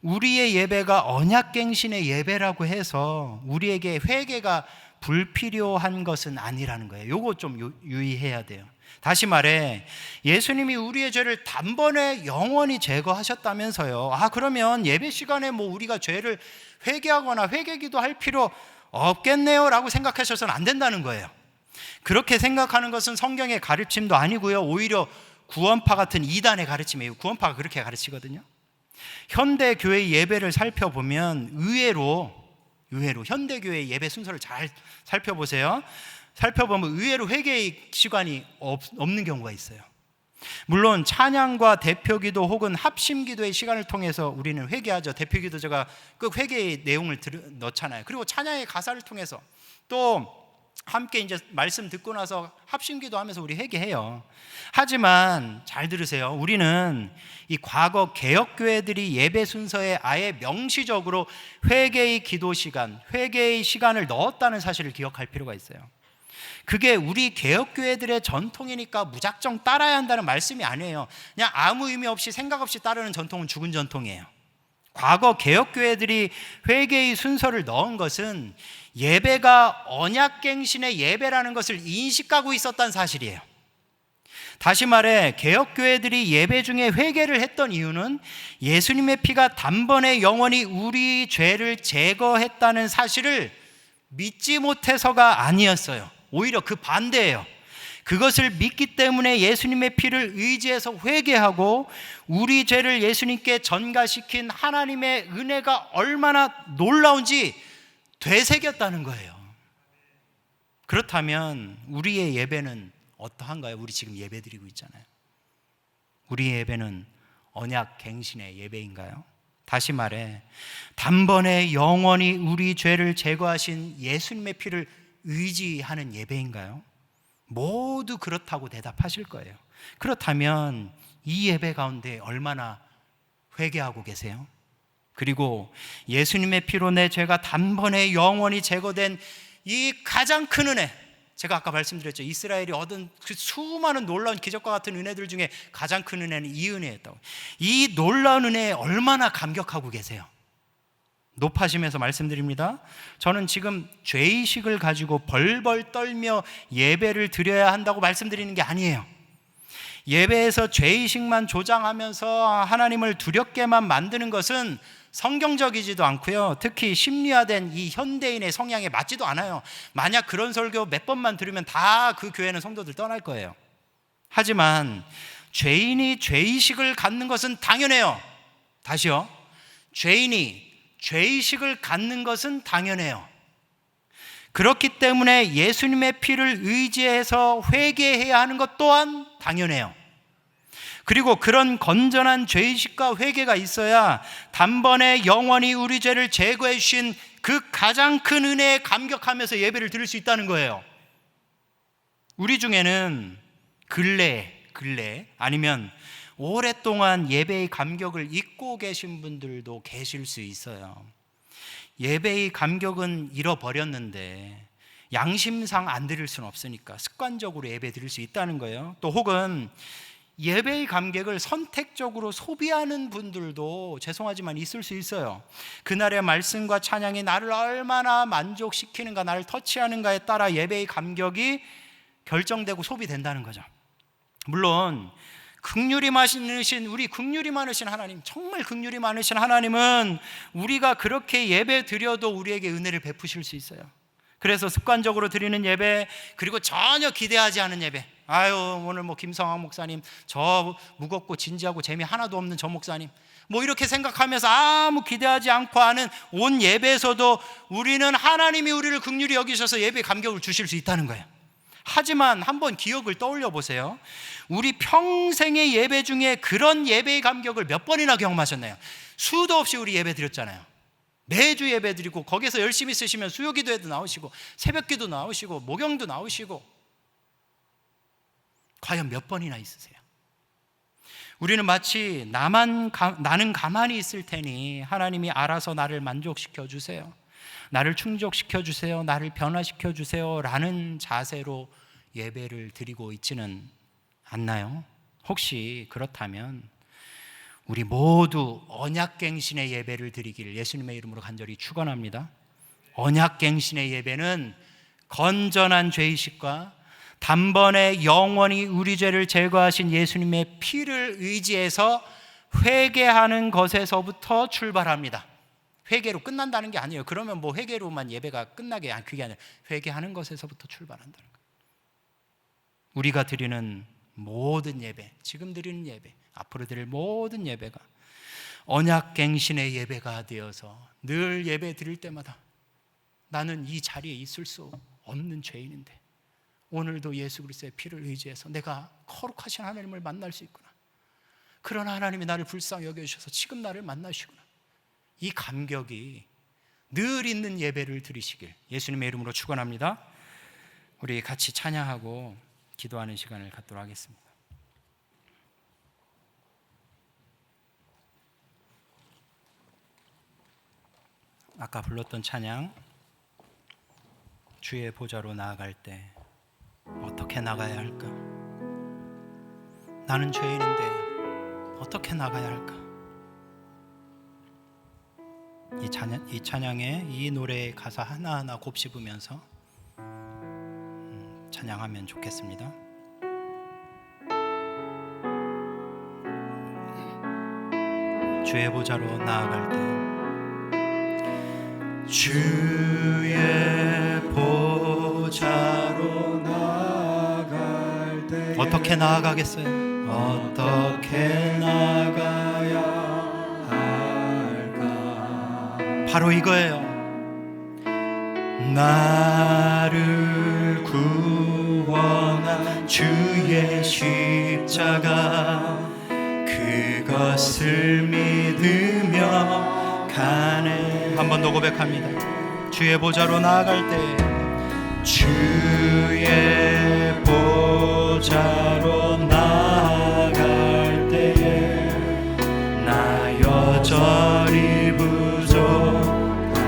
우리의 예배가 언약갱신의 예배라고 해서 우리에게 회개가 불필요한 것은 아니라는 거예요. 요거 좀 유의해야 돼요. 다시 말해, 예수님이 우리의 죄를 단번에 영원히 제거하셨다면서요. 그러면 예배 시간에 뭐 우리가 죄를 회개하거나 회개기도 할 필요 없겠네요 라고 생각하셔서는 안 된다는 거예요. 그렇게 생각하는 것은 성경의 가르침도 아니고요, 오히려 구원파 같은 이단의 가르침이에요. 구원파가 그렇게 가르치거든요. 현대 교회 예배를 살펴보면 의외로 현대 교회 예배 순서를 잘 살펴보세요. 살펴보면 의외로 회개의 시간이 없는 경우가 있어요. 물론 찬양과 대표기도 혹은 합심기도의 시간을 통해서 우리는 회개하죠. 대표기도 제가 그 회개의 내용을 넣잖아요. 그리고 찬양의 가사를 통해서 또 함께 이제 말씀 듣고 나서 합심기도 하면서 우리 회개해요. 하지만 잘 들으세요. 우리는 이 과거 개혁교회들이 예배 순서에 아예 명시적으로 회개의 기도 시간, 회개의 시간을 넣었다는 사실을 기억할 필요가 있어요. 그게 우리 개혁교회들의 전통이니까 무작정 따라야 한다는 말씀이 아니에요. 그냥 아무 의미 없이 생각 없이 따르는 전통은 죽은 전통이에요. 과거 개혁교회들이 회개의 순서를 넣은 것은 예배가 언약갱신의 예배라는 것을 인식하고 있었다는 사실이에요. 다시 말해, 개혁교회들이 예배 중에 회개를 했던 이유는 예수님의 피가 단번에 영원히 우리 죄를 제거했다는 사실을 믿지 못해서가 아니었어요. 오히려 그 반대예요. 그것을 믿기 때문에 예수님의 피를 의지해서 회개하고 우리 죄를 예수님께 전가시킨 하나님의 은혜가 얼마나 놀라운지 되새겼다는 거예요. 그렇다면 우리의 예배는 어떠한가요? 우리 지금 예배 드리고 있잖아요. 우리의 예배는 언약갱신의 예배인가요? 다시 말해, 단번에 영원히 우리 죄를 제거하신 예수님의 피를 의지하는 예배인가요? 모두 그렇다고 대답하실 거예요. 그렇다면 이 예배 가운데 얼마나 회개하고 계세요? 그리고 예수님의 피로 내 죄가 단번에 영원히 제거된 이 가장 큰 은혜, 제가 아까 말씀드렸죠. 이스라엘이 얻은 그 수많은 놀라운 기적과 같은 은혜들 중에 가장 큰 은혜는 이 은혜였다고. 이 놀라운 은혜에 얼마나 감격하고 계세요? 높아지면서 말씀드립니다. 저는 지금 죄의식을 가지고 벌벌 떨며 예배를 드려야 한다고 말씀드리는 게 아니에요. 예배에서 죄의식만 조장하면서 하나님을 두렵게만 만드는 것은 성경적이지도 않고요, 특히 심리화된 이 현대인의 성향에 맞지도 않아요. 만약 그런 설교 몇 번만 들으면 다 그 교회는 성도들 떠날 거예요. 하지만 죄인이 죄의식을 갖는 것은 당연해요. 다시요, 죄인이 죄의식을 갖는 것은 당연해요. 그렇기 때문에 예수님의 피를 의지해서 회개해야 하는 것 또한 당연해요. 그리고 그런 건전한 죄의식과 회개가 있어야 단번에 영원히 우리 죄를 제거해 주신 그 가장 큰 은혜에 감격하면서 예배를 드릴 수 있다는 거예요. 우리 중에는 근래 아니면 오랫동안 예배의 감격을 잊고 계신 분들도 계실 수 있어요. 예배의 감격은 잃어버렸는데 양심상 안 드릴 수는 없으니까 습관적으로 예배 드릴 수 있다는 거예요. 또 혹은 예배의 감격을 선택적으로 소비하는 분들도 죄송하지만 있을 수 있어요. 그날의 말씀과 찬양이 나를 얼마나 만족시키는가, 나를 터치하는가에 따라 예배의 감격이 결정되고 소비된다는 거죠. 물론 긍휼이 많으신, 우리 긍휼이 많으신 하나님, 정말 긍휼이 많으신 하나님은 우리가 그렇게 예배 드려도 우리에게 은혜를 베푸실 수 있어요. 그래서 습관적으로 드리는 예배, 그리고 전혀 기대하지 않은 예배, 아유 오늘 뭐 김성황 목사님, 저 무겁고 진지하고 재미 하나도 없는 저 목사님, 뭐 이렇게 생각하면서 아무 기대하지 않고 하는 온 예배에서도 우리는 하나님이 우리를 긍휼히 여기셔서 예배의 감격을 주실 수 있다는 거예요. 하지만 한번 기억을 떠올려 보세요. 우리 평생의 예배 중에 그런 예배의 감격을 몇 번이나 경험하셨나요? 수도 없이 우리 예배 드렸잖아요. 매주 예배 드리고, 거기서 열심히 쓰시면 수요기도에도 나오시고, 새벽기도 나오시고, 목영도 나오시고, 과연 몇 번이나 있으세요? 우리는 마치 나는 가만히 있을 테니 하나님이 알아서 나를 만족시켜 주세요, 나를 충족시켜 주세요, 나를 변화시켜 주세요 라는 자세로 예배를 드리고 있지는 않나요? 혹시 그렇다면 우리 모두 언약갱신의 예배를 드리기를 예수님의 이름으로 간절히 축원합니다. 언약갱신의 예배는 건전한 죄의식과 단번에 영원히 우리 죄를 제거하신 예수님의 피를 의지해서 회개하는 것에서부터 출발합니다. 회개로 끝난다는 게 아니에요. 그러면 뭐 회개로만 예배가 끝나게, 그게 아니라 회개하는 것에서부터 출발한다는 거예요. 우리가 드리는 모든 예배, 지금 드리는 예배, 앞으로 드릴 모든 예배가 언약갱신의 예배가 되어서 늘 예배 드릴 때마다 나는 이 자리에 있을 수 없는 죄인인데 오늘도 예수 그리스도의 피를 의지해서 내가 거룩하신 하나님을 만날 수 있구나, 그러나 하나님이 나를 불쌍히 여겨주셔서 지금 나를 만나시구나, 이 감격이 늘 있는 예배를 드리시길 예수님의 이름으로 축원합니다. 우리 같이 찬양하고 기도하는 시간을 갖도록 하겠습니다. 아까 불렀던 찬양, 주의 보좌로 나아갈 때 어떻게 나가야 할까? 나는 죄인인데 어떻게 나가야 할까? 이 찬양의 이 노래의 가사 하나하나 곱씹으면서 찬양하면 좋겠습니다. 주의 보좌로 나아갈 때, 주의 보좌로 나아갈 때 어떻게 나아가겠어요? 어떻게 나가야 할까? 바로 이거예요. 나를 구원한 주의 십자가, 그것을 믿으며 가네. 한 번 더 고백합니다. 주의 보좌로 나아갈 때, 주의 보좌로 나아갈 때에 나 여전히 부족하다.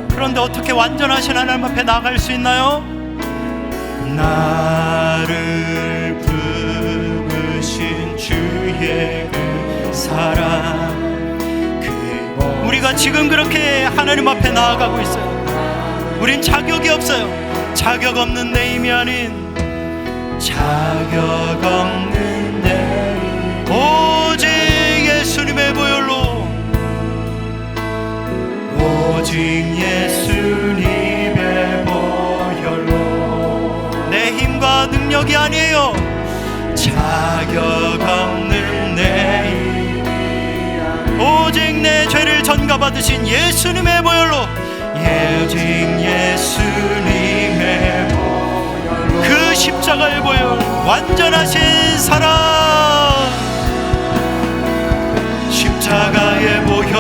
그런데 어떻게 완전하신 하나님 앞에 나아갈 수 있나요? 나를 부으신 주의 그 사랑, 우리가 지금 그렇게 하나님 앞에 나아가고 있어요. 우린 자격이 없어요. 자격 없는 내 힘이 아닌 자격 없는 내 힘, 오직 예수님의 보혈로, 오직 예수님의 보혈로, 내 힘과 능력이 아니에요. 자격 없는 내 힘, 오직 내 죄를 전가받으신 예수님의 보혈로, 오직 예수님의 보혈로, 그 십자가의 보혈, 완전하신 사랑, 십자가의 보혈,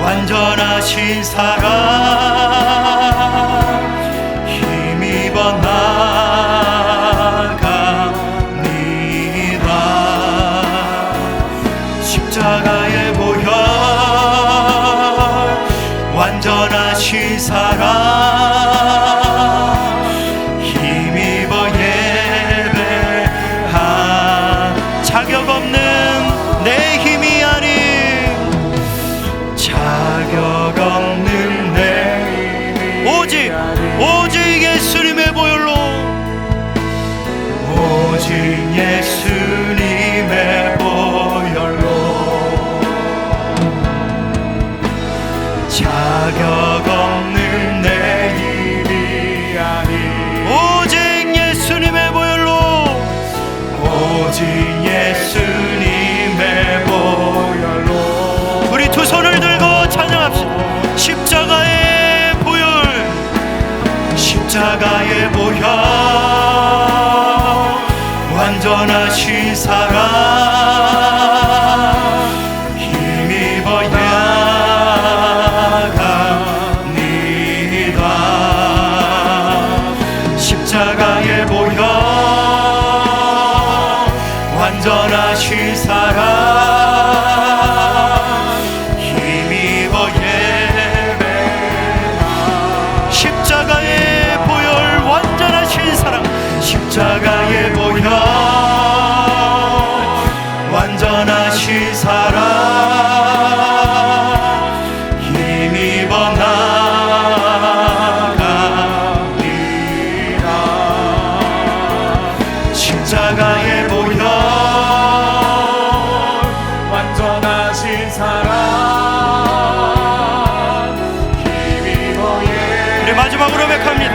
완전하신 사랑, 힘입어 십자가의 보혈, 완전하신 사랑, 힘입어 예배 자격 없는 내 일이 아니 오직 예수님의 보혈로 오직 예수님의 보혈로 우리 두 손을 들고 찬양합시다. 십자가의 보혈 십자가의 보혈 완전하신 사랑 힘입어 나갑니다. 십자가의 보혈 완전하신 사랑 힘입어 예배나 십자가의 보혈 완전하신 사랑 십자가의 보혈 완전하신 사랑 힘입어 나갑니다. 십자가의 보혈 완전하신 사랑 힘입어 우리 마지막으로 고백합니다.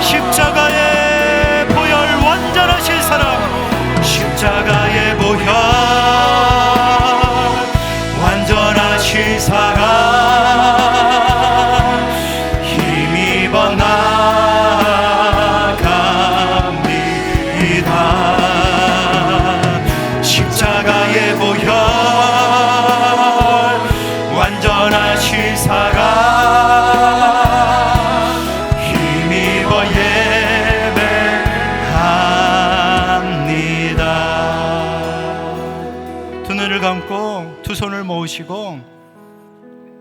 십자가의 보혈 완전하신 사랑 십자가의 보혈 완전하신 사랑 힘입어 나갑니다. 십자가의 보혈 완전하신 사랑 힘입어 예배합니다. 두 눈을 감고 두 손을 모으시고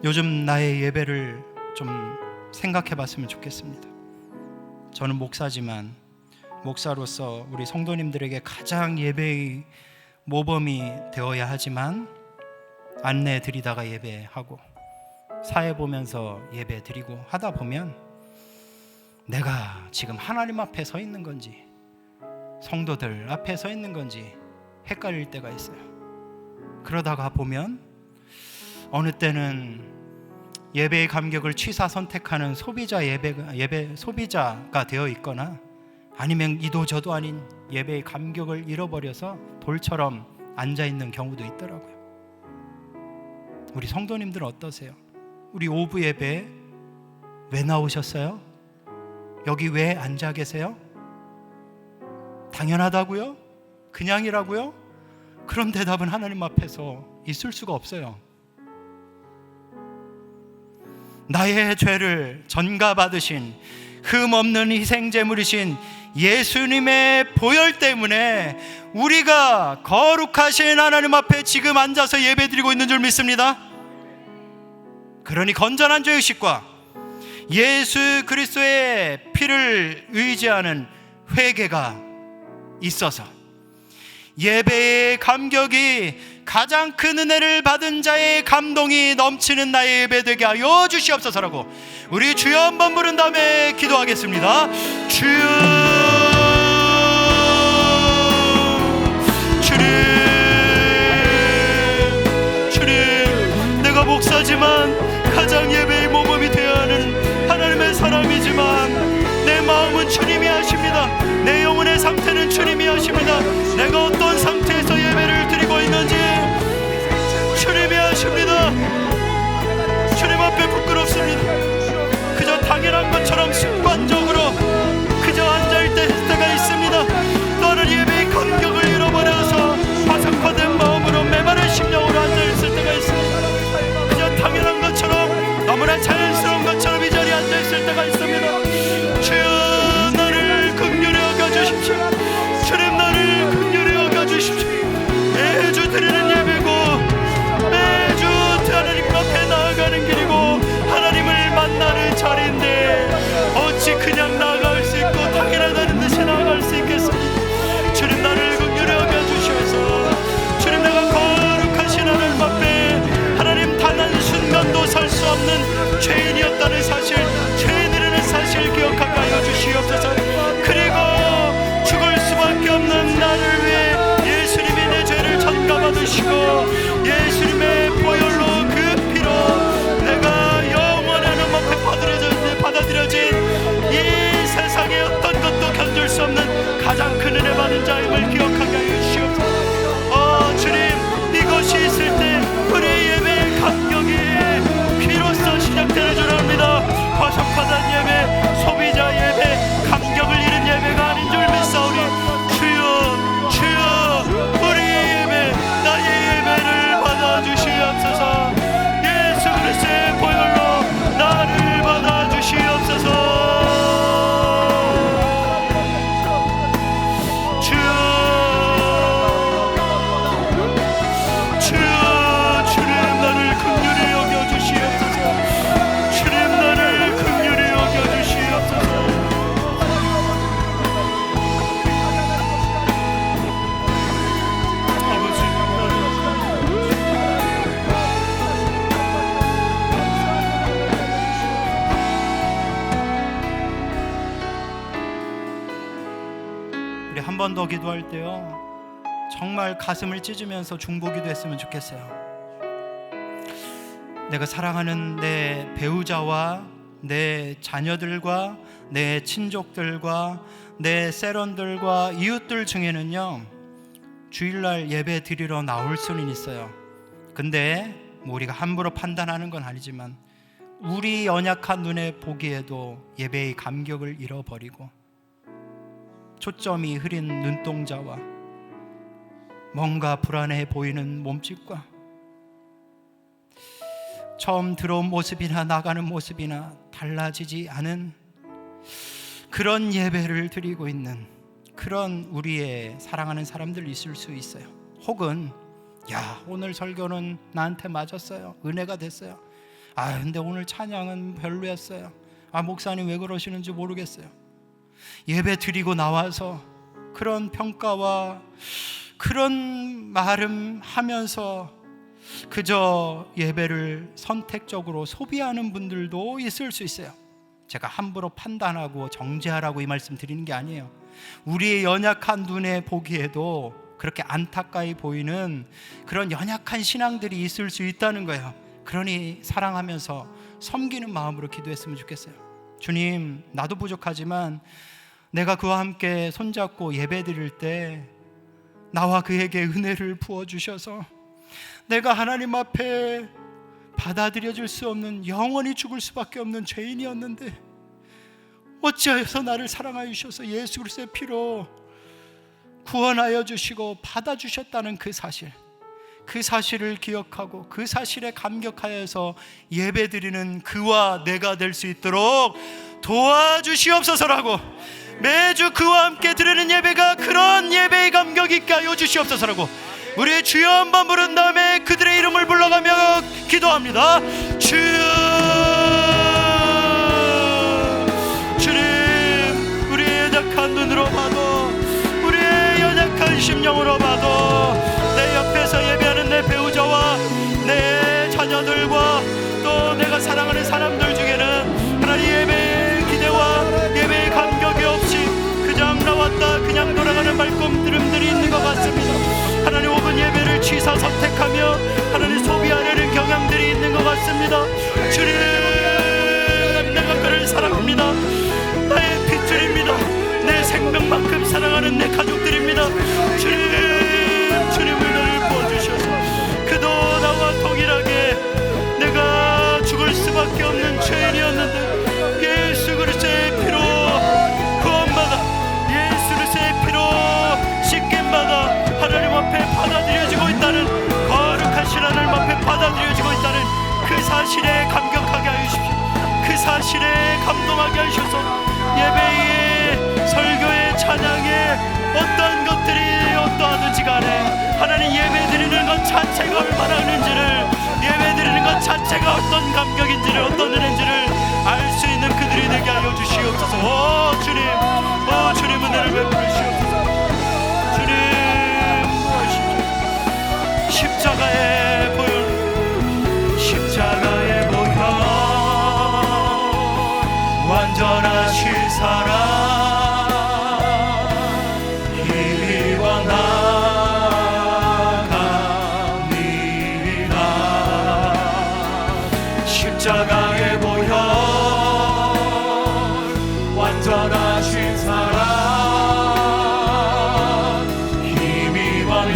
요즘 나의 예배를 좀 생각해 봤으면 좋겠습니다. 저는 목사지만 목사로서 우리 성도님들에게 가장 예배의 모범이 되어야 하지만 안내 드리다가 예배하고 사회 보면서 예배 드리고 하다 보면 내가 지금 하나님 앞에 서 있는 건지 성도들 앞에 서 있는 건지 헷갈릴 때가 있어요. 그러다가 보면 어느 때는 예배의 감격을 취사 선택하는 소비자가 되어 있거나 아니면 이도저도 아닌 예배의 감격을 잃어버려서 돌처럼 앉아 있는 경우도 있더라고요. 우리 성도님들은 어떠세요? 우리 오부 예배 왜 나오셨어요? 여기 왜 앉아 계세요? 당연하다고요? 그냥이라고요? 그런 대답은 하나님 앞에서 있을 수가 없어요. 나의 죄를 전가받으신 흠없는 희생제물이신 예수님의 보혈 때문에 우리가 거룩하신 하나님 앞에 지금 앉아서 예배드리고 있는 줄 믿습니다. 그러니 건전한 죄의식과 예수 그리스도의 피를 의지하는 회개가 있어서 예배의 감격이 가장 큰 은혜를 받은 자의 감동이 넘치는 나의 예배 되게 하여 주시옵소서라고 우리 주여 한번 부른 다음에 기도하겠습니다. 주여, 주님, 내가 목사지만 가장 예배의 모범이 되어야 하는 하나님의 사람이지만 내 마음은 주님이 하십니다. 내 영혼의 상태는 주님이 하십니다. 내가 어떤 상태에서 예배를 드리고 있는지 주님이 하십니다. 주님 앞에 부끄럽습니다. 그저 당연한 것처럼 습관적으로 그저 앉아있을 때가 있습니다. 또는 예배의 감격을 잃어버려서 화석화된 마음으로 메마른 심령으로 앉아있을 때가 있습니다. 그저 당연한 것처럼 너무나 자연스러운 것처럼 이 자리에 앉아있을 때가 있습니다. 주여, 나를 긍휼히 여겨주십시오. 주님, 나를 긍휼히 여겨주십시오. 매주 드리는 예배고 매주 하나님 앞에 나아가는 길이고 하나님을 만나는 자리인데 어찌 그냥 나아갈 수 있고 당연하다는 듯이 나아갈 수 있겠습니까? 주님, 나를 긍휼히 여겨주셔서 주님, 내가 거룩하신 하나님 앞에 하나님 단 한순간도 설 수 없는 죄 번 더 기도할 때요, 정말 가슴을 찢으면서 중보기도 했으면 좋겠어요. 내가 사랑하는 내 배우자와 내 자녀들과 내 친족들과 내 세런들과 이웃들 중에는요, 주일날 예배 드리러 나올 수는 있어요. 근데 우리가 함부로 판단하는 건 아니지만 우리 연약한 눈에 보기에도 예배의 감격을 잃어버리고 초점이 흐린 눈동자와 뭔가 불안해 보이는 몸짓과 처음 들어온 모습이나 나가는 모습이나 달라지지 않은 그런 예배를 드리고 있는 그런 우리의 사랑하는 사람들 있을 수 있어요. 혹은 야, 오늘 설교는 나한테 맞았어요. 은혜가 됐어요. 아, 근데 오늘 찬양은 별로였어요. 아, 목사님 왜 그러시는지 모르겠어요. 예배 드리고 나와서 그런 평가와 그런 말음 하면서 그저 예배를 선택적으로 소비하는 분들도 있을 수 있어요. 제가 함부로 판단하고 정죄하라고 이 말씀 드리는 게 아니에요. 우리의 연약한 눈에 보기에도 그렇게 안타까이 보이는 그런 연약한 신앙들이 있을 수 있다는 거예요. 그러니 사랑하면서 섬기는 마음으로 기도했으면 좋겠어요. 주님, 나도 부족하지만 내가 그와 함께 손잡고 예배 드릴 때 나와 그에게 은혜를 부어주셔서 내가 하나님 앞에 받아들여질 수 없는, 영원히 죽을 수밖에 없는 죄인이었는데 어찌하여서 나를 사랑하여 주셔서 예수 그리스도의 피로 구원하여 주시고 받아주셨다는 그 사실을 기억하고 그 사실에 감격하여서 예배드리는 그와 내가 될 수 있도록 도와주시옵소서라고, 매주 그와 함께 드리는 예배가 그런 예배의 감격이 있게 하여 주시옵소서라고 우리의 주여 한번 부른 다음에 그들의 이름을 불러가며 기도합니다. 주여, 주님, 우리의 연약한 눈으로 봐도 우리의 연약한 심령으로 봐도 내 옆에서 예배하는 내 배우자와 내 자녀들과 또 내가 사랑하는 사람들 중에는 하나님 예배의 기대와 예배의 감격이 없이 그냥 나왔다 그냥 돌아가는 발걸음들이 있는 것 같습니다. 하나님, 혹은 예배를 취사 선택하며 하나님 소비하려는 경향들이 있는 것 같습니다. 주님, 내가 그를 사랑합니다. 나의 핏줄입니다. 내 생명만큼 사랑하는 내 가족들입니다. 주님, 주님의 은혜를 부어주셔서 그도 나와 동일하게 내가 죽을 수밖에 없는 죄인이었는데 예수 그리스도의 피로 구원받아, 예수 그리스도의 피로 씻김받아 하나님 앞에 받아들여지고 있다는, 거룩하신 하나님 앞에 받아들여지고 있다는 그 사실에 감격하게 하여 주십시오. 그 사실에 감동하게 하셔서 예배의, 설교의, 찬양의 어떠한 것들이 어떠하든지 간에 하나님 예배드리는 것 자체가 얼마나 은혜인지를, 예배드리는 것 자체가 어떤 감격인지를, 어떤 은혜인지를 알 수 있는 그들이 되게 하여 주시옵소서. 주님, 주님 은혜를 베푸시옵소서. 십자가의 보혈, 십자가의 보혈, 완전하신 사랑, 힘입어 나갑니다. 십자가의 보혈, 완전하신 사랑, 힘입어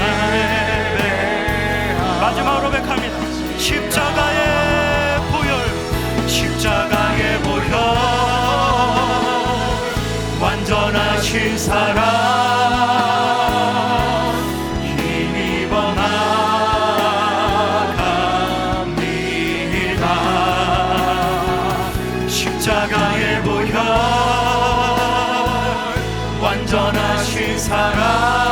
마지막으로 백합니다. 십자가의 보혈, 십자가의 보혈, 완전하신 사랑, 힘입어 나갑니다. 십자가의 보혈, 완전하신 사랑,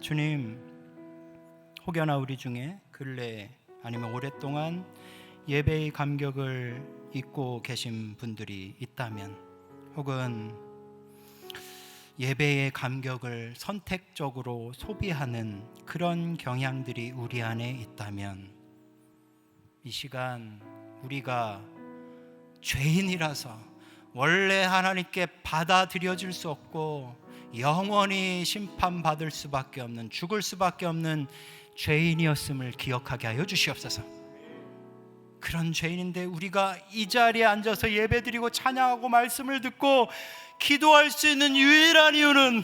주님, 혹여나 우리 중에 근래 아니면 오랫동안 예배의 감격을 잊고 계신 분들이 있다면, 혹은 예배의 감격을 선택적으로 소비하는 그런 경향들이 우리 안에 있다면, 이 시간 우리가 죄인이라서 원래 하나님께 받아들여질 수 없고 영원히 심판받을 수밖에 없는, 죽을 수밖에 없는 죄인이었음을 기억하게 하여 주시옵소서. 그런 죄인인데 우리가 이 자리에 앉아서 예배드리고 찬양하고 말씀을 듣고 기도할 수 있는 유일한 이유는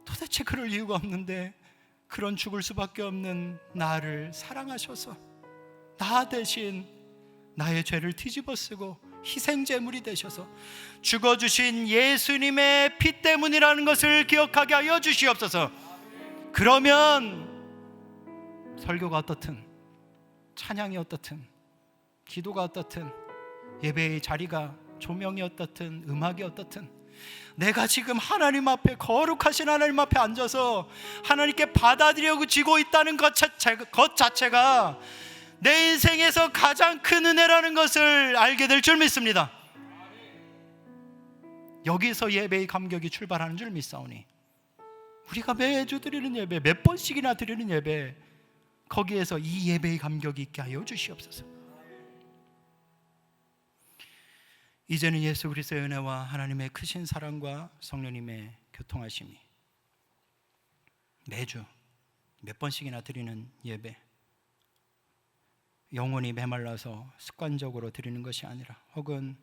도대체 그럴 이유가 없는데, 그런 죽을 수밖에 없는 나를 사랑하셔서 나 대신 나의 죄를 뒤집어 쓰고 희생제물이 되셔서 죽어주신 예수님의 피 때문이라는 것을 기억하게 하여 주시옵소서. 그러면 설교가 어떻든, 찬양이 어떻든, 기도가 어떻든, 예배의 자리가 조명이 어떻든, 음악이 어떻든, 내가 지금 하나님 앞에, 거룩하신 하나님 앞에 앉아서 하나님께 받아들여지고 있다는 것 자체가 내 인생에서 가장 큰 은혜라는 것을 알게 될 줄 믿습니다. 여기서 예배의 감격이 출발하는 줄 믿사오니, 우리가 매주 드리는 예배, 몇 번씩이나 드리는 예배, 거기에서 이 예배의 감격이 있게 하여 주시옵소서. 이제는 예수 그리스도의 은혜와 하나님의 크신 사랑과 성령님의 교통하심이 매주 몇 번씩이나 드리는 예배, 영혼이 메말라서 습관적으로 드리는 것이 아니라, 혹은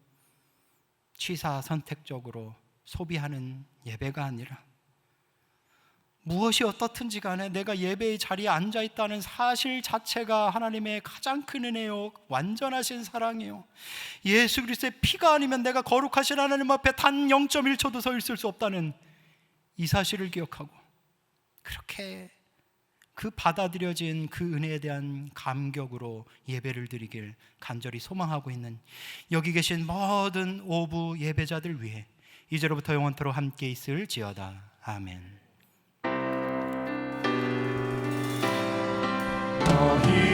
취사 선택적으로 소비하는 예배가 아니라, 무엇이 어떻든지 간에 내가 예배의 자리에 앉아있다는 사실 자체가 하나님의 가장 큰 은혜요, 완전하신 사랑이요, 예수 그리스도의 피가 아니면 내가 거룩하신 하나님 앞에 단 0.1초도 서 있을 수 없다는 이 사실을 기억하고, 그렇게 그 받아들여진 그 은혜에 대한 감격으로 예배를 드리길 간절히 소망하고 있는 여기 계신 모든 오부 예배자들 위해 이제로부터 영원토록 함께 있을지어다. 아멘. 너희